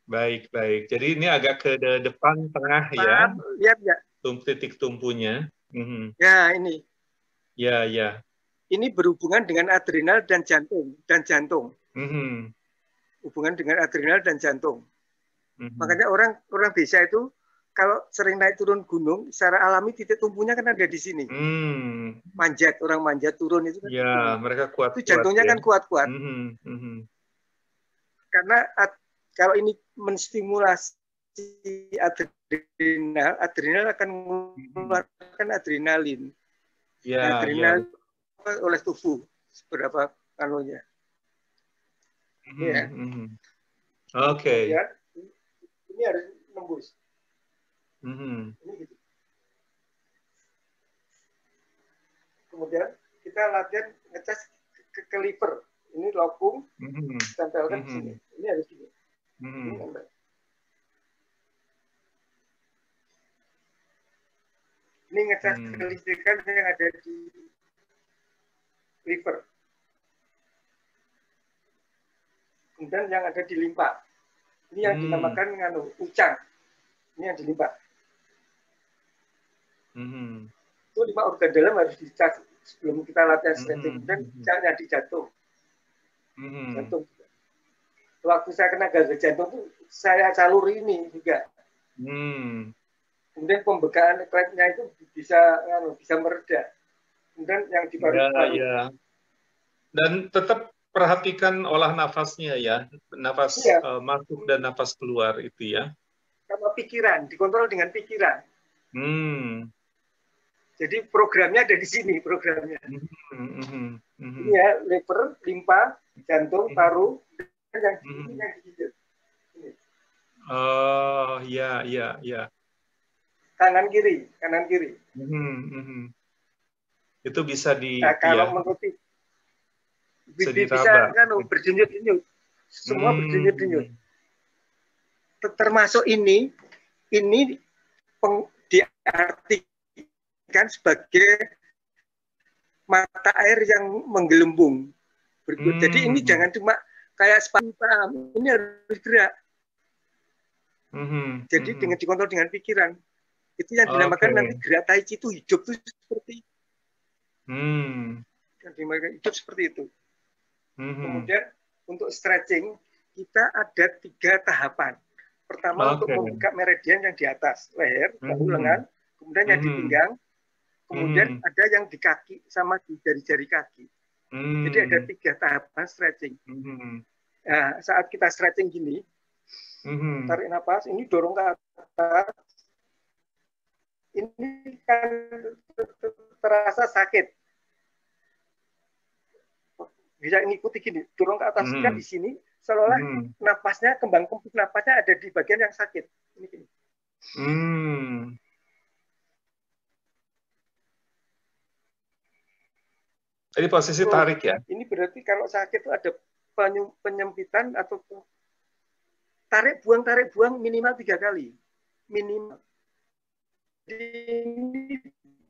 Baik. Jadi ini agak ke depan tengah ya. Lihat ya. Titik tumpunya. Ya, ini. Ya. Ini berhubungan dengan adrenal dan jantung. Hubungan dengan adrenal dan jantung. Makanya orang desa itu kalau sering naik turun gunung, secara alami titik tumpunya kan ada di sini. Orang manjat turun itu kan. Ya, mereka kuat. Itu jantungnya kan kuat-kuat. Karena kalau ini menstimulasi adrenal akan mengeluarkan adrenalin. Adrenalin oleh tubuh seberapa kanunya. Oke. Ini harus nembus. Ini gitu. Kemudian kita latihan ngecas ke liver. Ini lopung, tempelkan di sini. Ini harus gini. Ini ngecas kelistrikan yang ada di liver. Kemudian yang ada di limpa. Ini yang dinamakan ucang. Ini yang di limpa. Itu 5 organ dalam harus dicas sebelum kita latihan stretching. Kemudian ucangnya di jantung. Jantung. Waktu saya kena gagal jantung tuh saya saluri ini juga. Kemudian pembekaan klepnya itu bisa mereda. Kemudian yang di paru-paru. Dan tetap perhatikan olah nafasnya ya, nafas masuk dan nafas keluar itu ya. Sama pikiran, dikontrol dengan pikiran. Jadi programnya ada di sini programnya. Ini ya liver, limpa, jantung, paru, dan yang digigit. Oh ya. Kanan kiri. Itu bisa kalau menurut bisa kan berdenyut-denyut. Semua berdenyut-denyut. Termasuk ini diartikan sebagai mata air yang menggelembung. Jadi ini jangan cuma kayak spam, ini harus gerak. Jadi dengan dikontrol dengan pikiran. Itu yang dinamakan nanti gerak tai chi itu hidup itu seperti itu. Yang dinamakan hidup seperti itu. Kemudian untuk stretching kita ada 3 tahapan. Pertama untuk membuka meridian yang di atas leher, bahu, lengan, kemudian yang di pinggang, kemudian ada yang di kaki sama di jari-jari kaki. Jadi ada 3 tahapan stretching. Nah, saat kita stretching gini, tarik nafas, ini dorong ke atas, ini kan terasa sakit. Bisa ngikuti gini, dorong ke atas kan di sini, seolah napasnya, kembang kempis napasnya ada di bagian yang sakit. Ini gini. Jadi posisi tarik ya? Ini berarti kalau sakit itu ada penyempitan atau tarik buang minimal 3 kali. Minimal. ini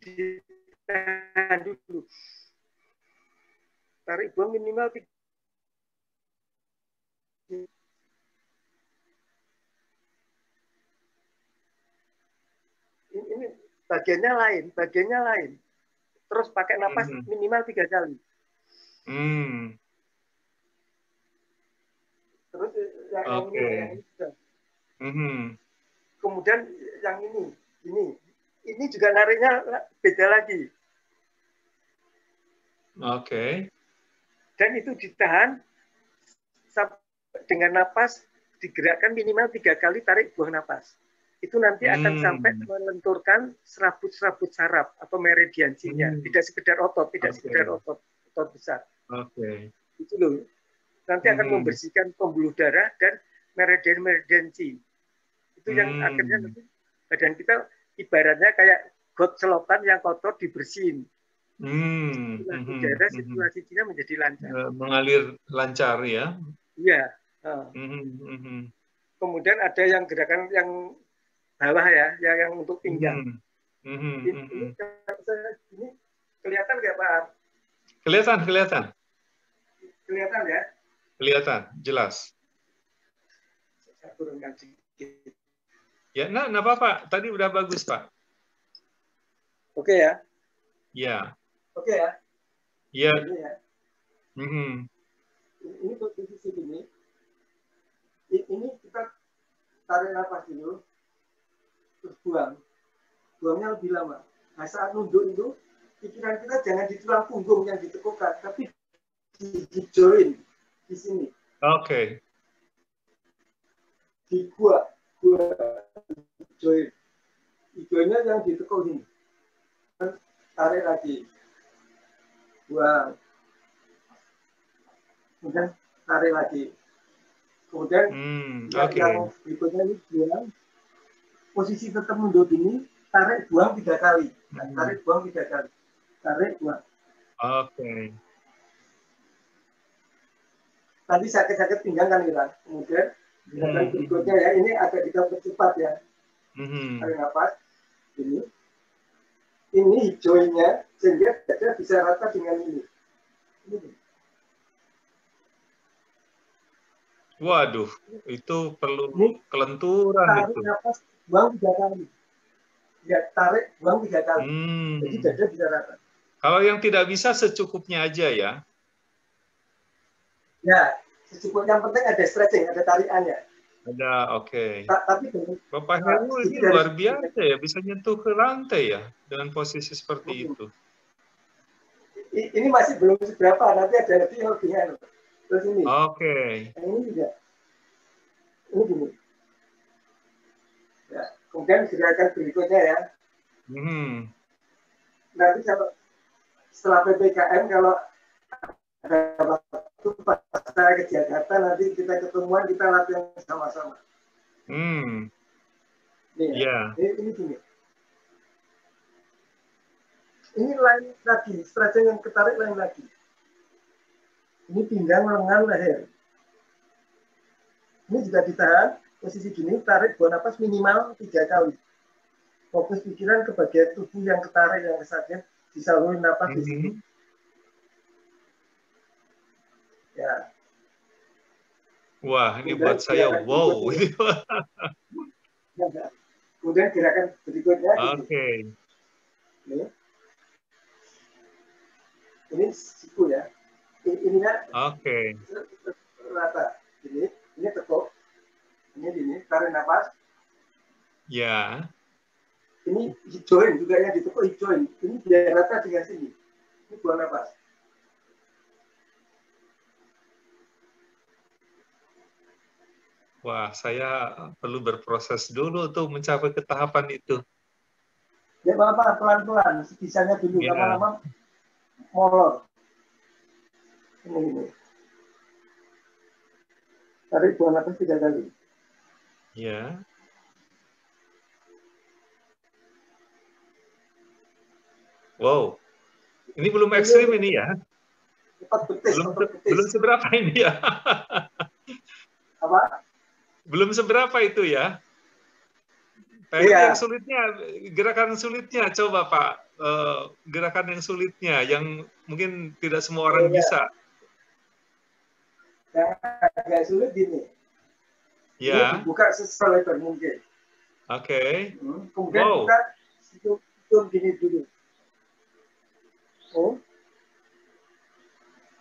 ditahan dulu. Tarik buang minimal 3. Ini bagiannya lain. Terus pakai napas minimal 3 kali. Terus yang ini sudah. Kemudian yang ini juga nariknya beda lagi. Dan itu ditahan dengan napas digerakkan minimal 3 kali tarik buang napas. Itu nanti akan sampai melenturkan serabut-serabut saraf atau meridiansinya. Tidak sekedar otot besar. Itu loh. Nanti akan membersihkan pembuluh darah dan meridiansi. Itu yang akhirnya nanti badan kita ibaratnya kayak got selokan yang kotor dibersihin. Darah sirkulasinya menjadi lancar. Mengalir lancar ya. Iya. Kemudian ada yang gerakan yang bawah ya, yang untuk pinggang. Ini kelihatan nggak Pak? Kelihatan. Kelihatan ya? Kelihatan, jelas. Saya turunkan sedikit. Ya, nah apa-apa. Tadi udah bagus, Pak. Oke ya? Ya. Oke ya? Iya. Ini posisi ini. Ini kita tarik nafas dulu. Terus buangnya lebih lama. Nah, saat nunduk itu pikiran kita jangan di tulang punggung yang ditekukan, tapi di join di sini. Di gua join. Joinnya yang ditekuk ini. Tarik lagi. Buang. Kemudian tarik lagi. Kemudian yang berikutnya ini buang. Posisi tetap mundur ini, tarik buang 3 kali. Tarik buang 3 kali. Tarik buang. Nanti sakit-sakit pinggang kan hilang. Kemudian yang berikutnya ya, ini agak kita percepat ya. Tarik nafas. Ini joinnya sehingga dada bisa rata dengan ini. Waduh, itu perlu kelenturan tarik itu. Nafas, buang 3 kali. Ya, tarik, buang 3 kali. Jadi dada bisa rata. Kalau yang tidak bisa secukupnya aja ya. Ya, secukupnya. Yang penting ada stretching, ada tarikannya. Ada, Tapi Bapak Heru ini luar biasa ya, bisa nyentuh ke lantai ya dengan posisi seperti itu. Ini masih belum seberapa, nanti ada lebihnya. Terus ini. Ini juga. Ini gini. Ya, kemudian gerakan berikutnya ya. Nanti kalau setelah PPKM kalau ada waktu pas saya ke Jakarta nanti kita ketemuan, kita latihan sama-sama. Ini gini. Ini lain lagi, stretching yang ketarik lain lagi. Ini pinggang, lengan, leher. Ini juga ditahan, posisi gini, tarik buang napas minimal 3 kali. Fokus pikiran ke bagian tubuh yang ketarik, yang kesakit, disalurin napas di situ. Ya. Wah, ini buat saya wow. Kemudian gerakan berikutnya. Ini siku ya. Ininya rata. Ini tekuk. Ini tarik nafas. Ya. Ini join juga yang ditekuk join. Ini biar rata dengan sini. Ini buang nafas. Wah, saya perlu berproses dulu tuh mencapai ke tahapan itu. Ya Bapak, pelan-pelan, sebisanya dulu, lama-lama molor. Ini. Tarik buang nafas 3 kali. Ya. Wow, ini belum ekstrim ini ya? Belum seberapa ini ya? Apa? Belum seberapa itu ya? Pak Heru yang sulitnya, gerakan sulitnya coba Pak, gerakan yang sulitnya yang mungkin tidak semua orang bisa. Yang agak sulit gini. Ya. Ini dibuka selebar mungkin. Oke. Kemudian kita hitung gini dulu. Oh.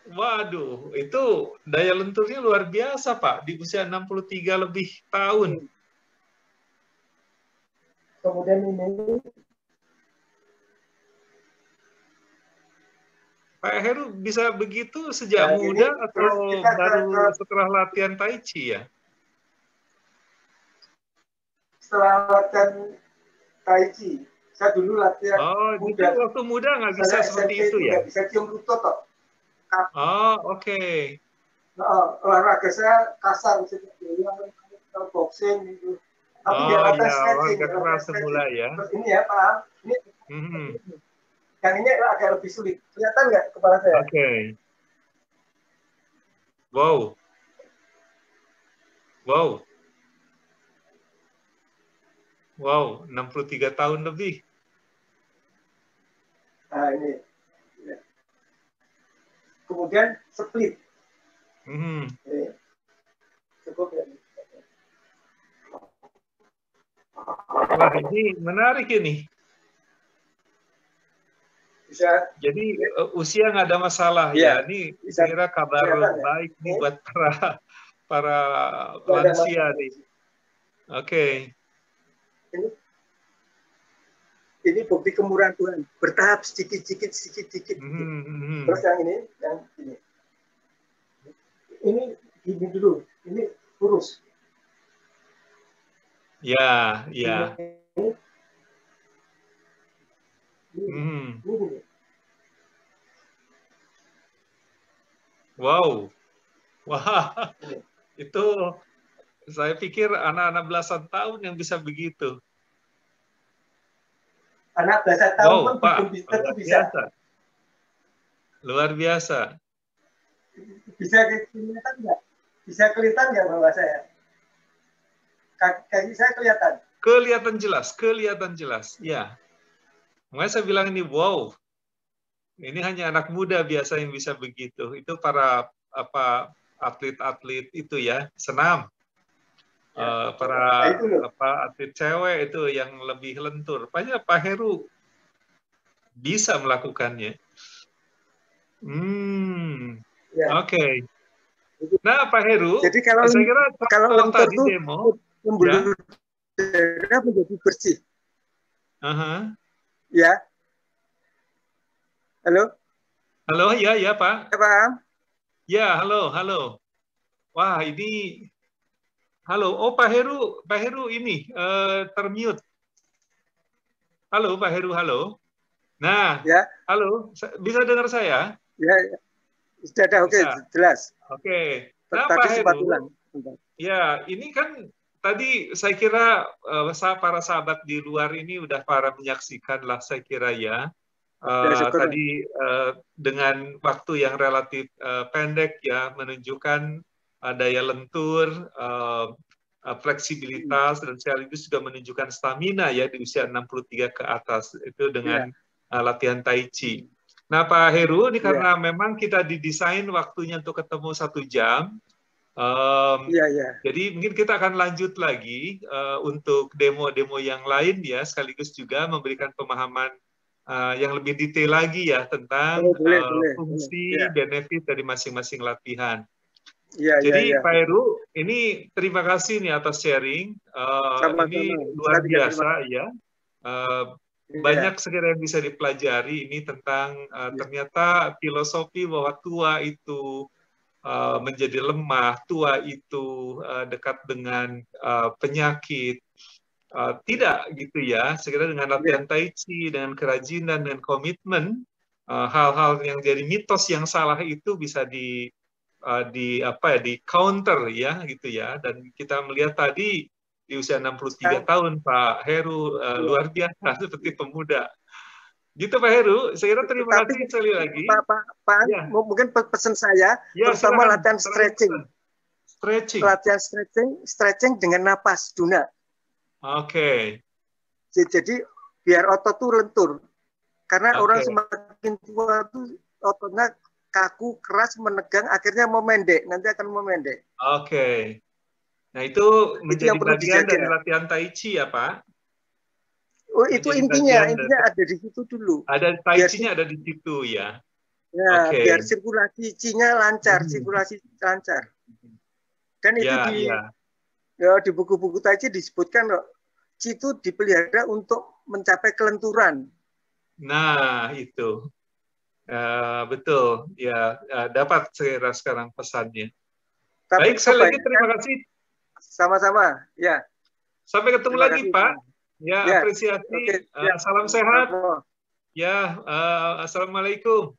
Waduh, itu daya lenturnya luar biasa Pak, di usia 63 lebih tahun. Kemudian ini Pak Heru bisa begitu sejak muda atau baru setelah latihan Tai Chi ya? Setelah latihan Tai Chi, saya dulu latihan muda. Waktu muda nggak bisa seperti itu ya? Nggak bisa cium lutut toh. Oke. Olahraga saya kasar, boxing gitu. Tapi dia latihan stretching. Keras semula ya. Terus ini ya, paham? Ini. Yang ini agak lebih sulit. Kelihatan nggak kepala saya? Oke. Wow. Wow, 63 tahun lebih. Nah, ini. Ya. Kemudian split. Ini. Cukup ya. Wah, ini menarik ini. Bisa. Jadi usia nggak ada masalah ya. Ini saya kira kabar baik nih buat para lansia nih. Oke. Ini bukti kemurahan Tuhan. Bertahap sedikit. Terus yang ini. Ini gini dulu. Ini lurus. Ya. Wow. Wah, itu saya pikir anak-anak belasan tahun yang bisa begitu. Anak belasan tahun pun belum bisa. Luar biasa. Bisa kelihatan nggak? Bisa kelihatan nggak bahwa saya? Kaki saya kelihatan. Kelihatan jelas. Ya. Makanya saya bilang ini wow. Ini hanya anak muda biasa yang bisa begitu. Itu para atlet-atlet itu ya, senam. Para atlet cewek itu yang lebih lentur. Banyak Pak Heru bisa melakukannya. Oke. Nah Pak Heru, jadi saya kira kalau lentur itu demo, pembuluh darah menjadi bersih. Ya. Halo, ya Pak. Ya Pak. Ya, halo. Wah ini. Halo, Pak Heru ini termute. Halo Pak Heru, halo. Nah, ya. Halo, bisa dengar saya? Ya. Sudah ada, oke, jelas. Oke. Nah, Pak Heru, ya ini kan tadi saya kira para sahabat di luar ini udah para menyaksikan lah saya kira ya. Tadi dengan waktu yang relatif pendek ya menunjukkan daya lentur, fleksibilitas dan sekaligus juga menunjukkan stamina ya di usia 63 ke atas itu dengan latihan Tai Chi. Nah Pak Heru ini karena memang kita didesain waktunya untuk ketemu 1 jam. Jadi mungkin kita akan lanjut lagi untuk demo-demo yang lain ya, sekaligus juga memberikan pemahaman yang lebih detail lagi ya tentang fungsi, benefit dari masing-masing latihan. Jadi Pak Heru, ini terima kasih nih atas sharing. Ini luar biasa ya. Banyak sekali yang bisa dipelajari ini tentang ternyata filosofi bahwa tua itu menjadi lemah, tua itu dekat dengan penyakit. Tidak gitu ya, sekiranya dengan latihan Tai Chi, dengan kerajinan, dengan komitmen, hal-hal yang jadi mitos yang salah itu bisa di counter ya gitu ya. Dan kita melihat tadi di usia 63 tahun Pak Heru luar biasa seperti pemuda. Gitu Pak Heru, saya kira terima kasih sekali lagi. Pak, mungkin pesan saya terutama latihan stretching. Latihan stretching dengan napas, Duna. Oke. Jadi biar otot tuh lentur. Karena orang semakin tua tuh ototnya kaku, keras, menegang, akhirnya memendek. Nanti akan memendek. Oke. Nah, itu menjadi bagian dari latihan Tai Chi ya, Pak? Oh, itu intinya ada di situ dulu. Ada Tai Chi-nya ada di situ ya. Ya, biar sirkulasi Chi-nya lancar, sirkulasi lancar. Dan itu di buku-buku Tai Chi disebutkan loh, Chi itu dipelihara untuk mencapai kelenturan. Nah, itu. Betul. Ya, dapat saya sekarang pesannya. Baik, sekali lagi terima kasih. Sama-sama, ya. Sampai ketemu lagi, Pak. Ya, apresiasi. Salam sehat. Ya, assalamualaikum.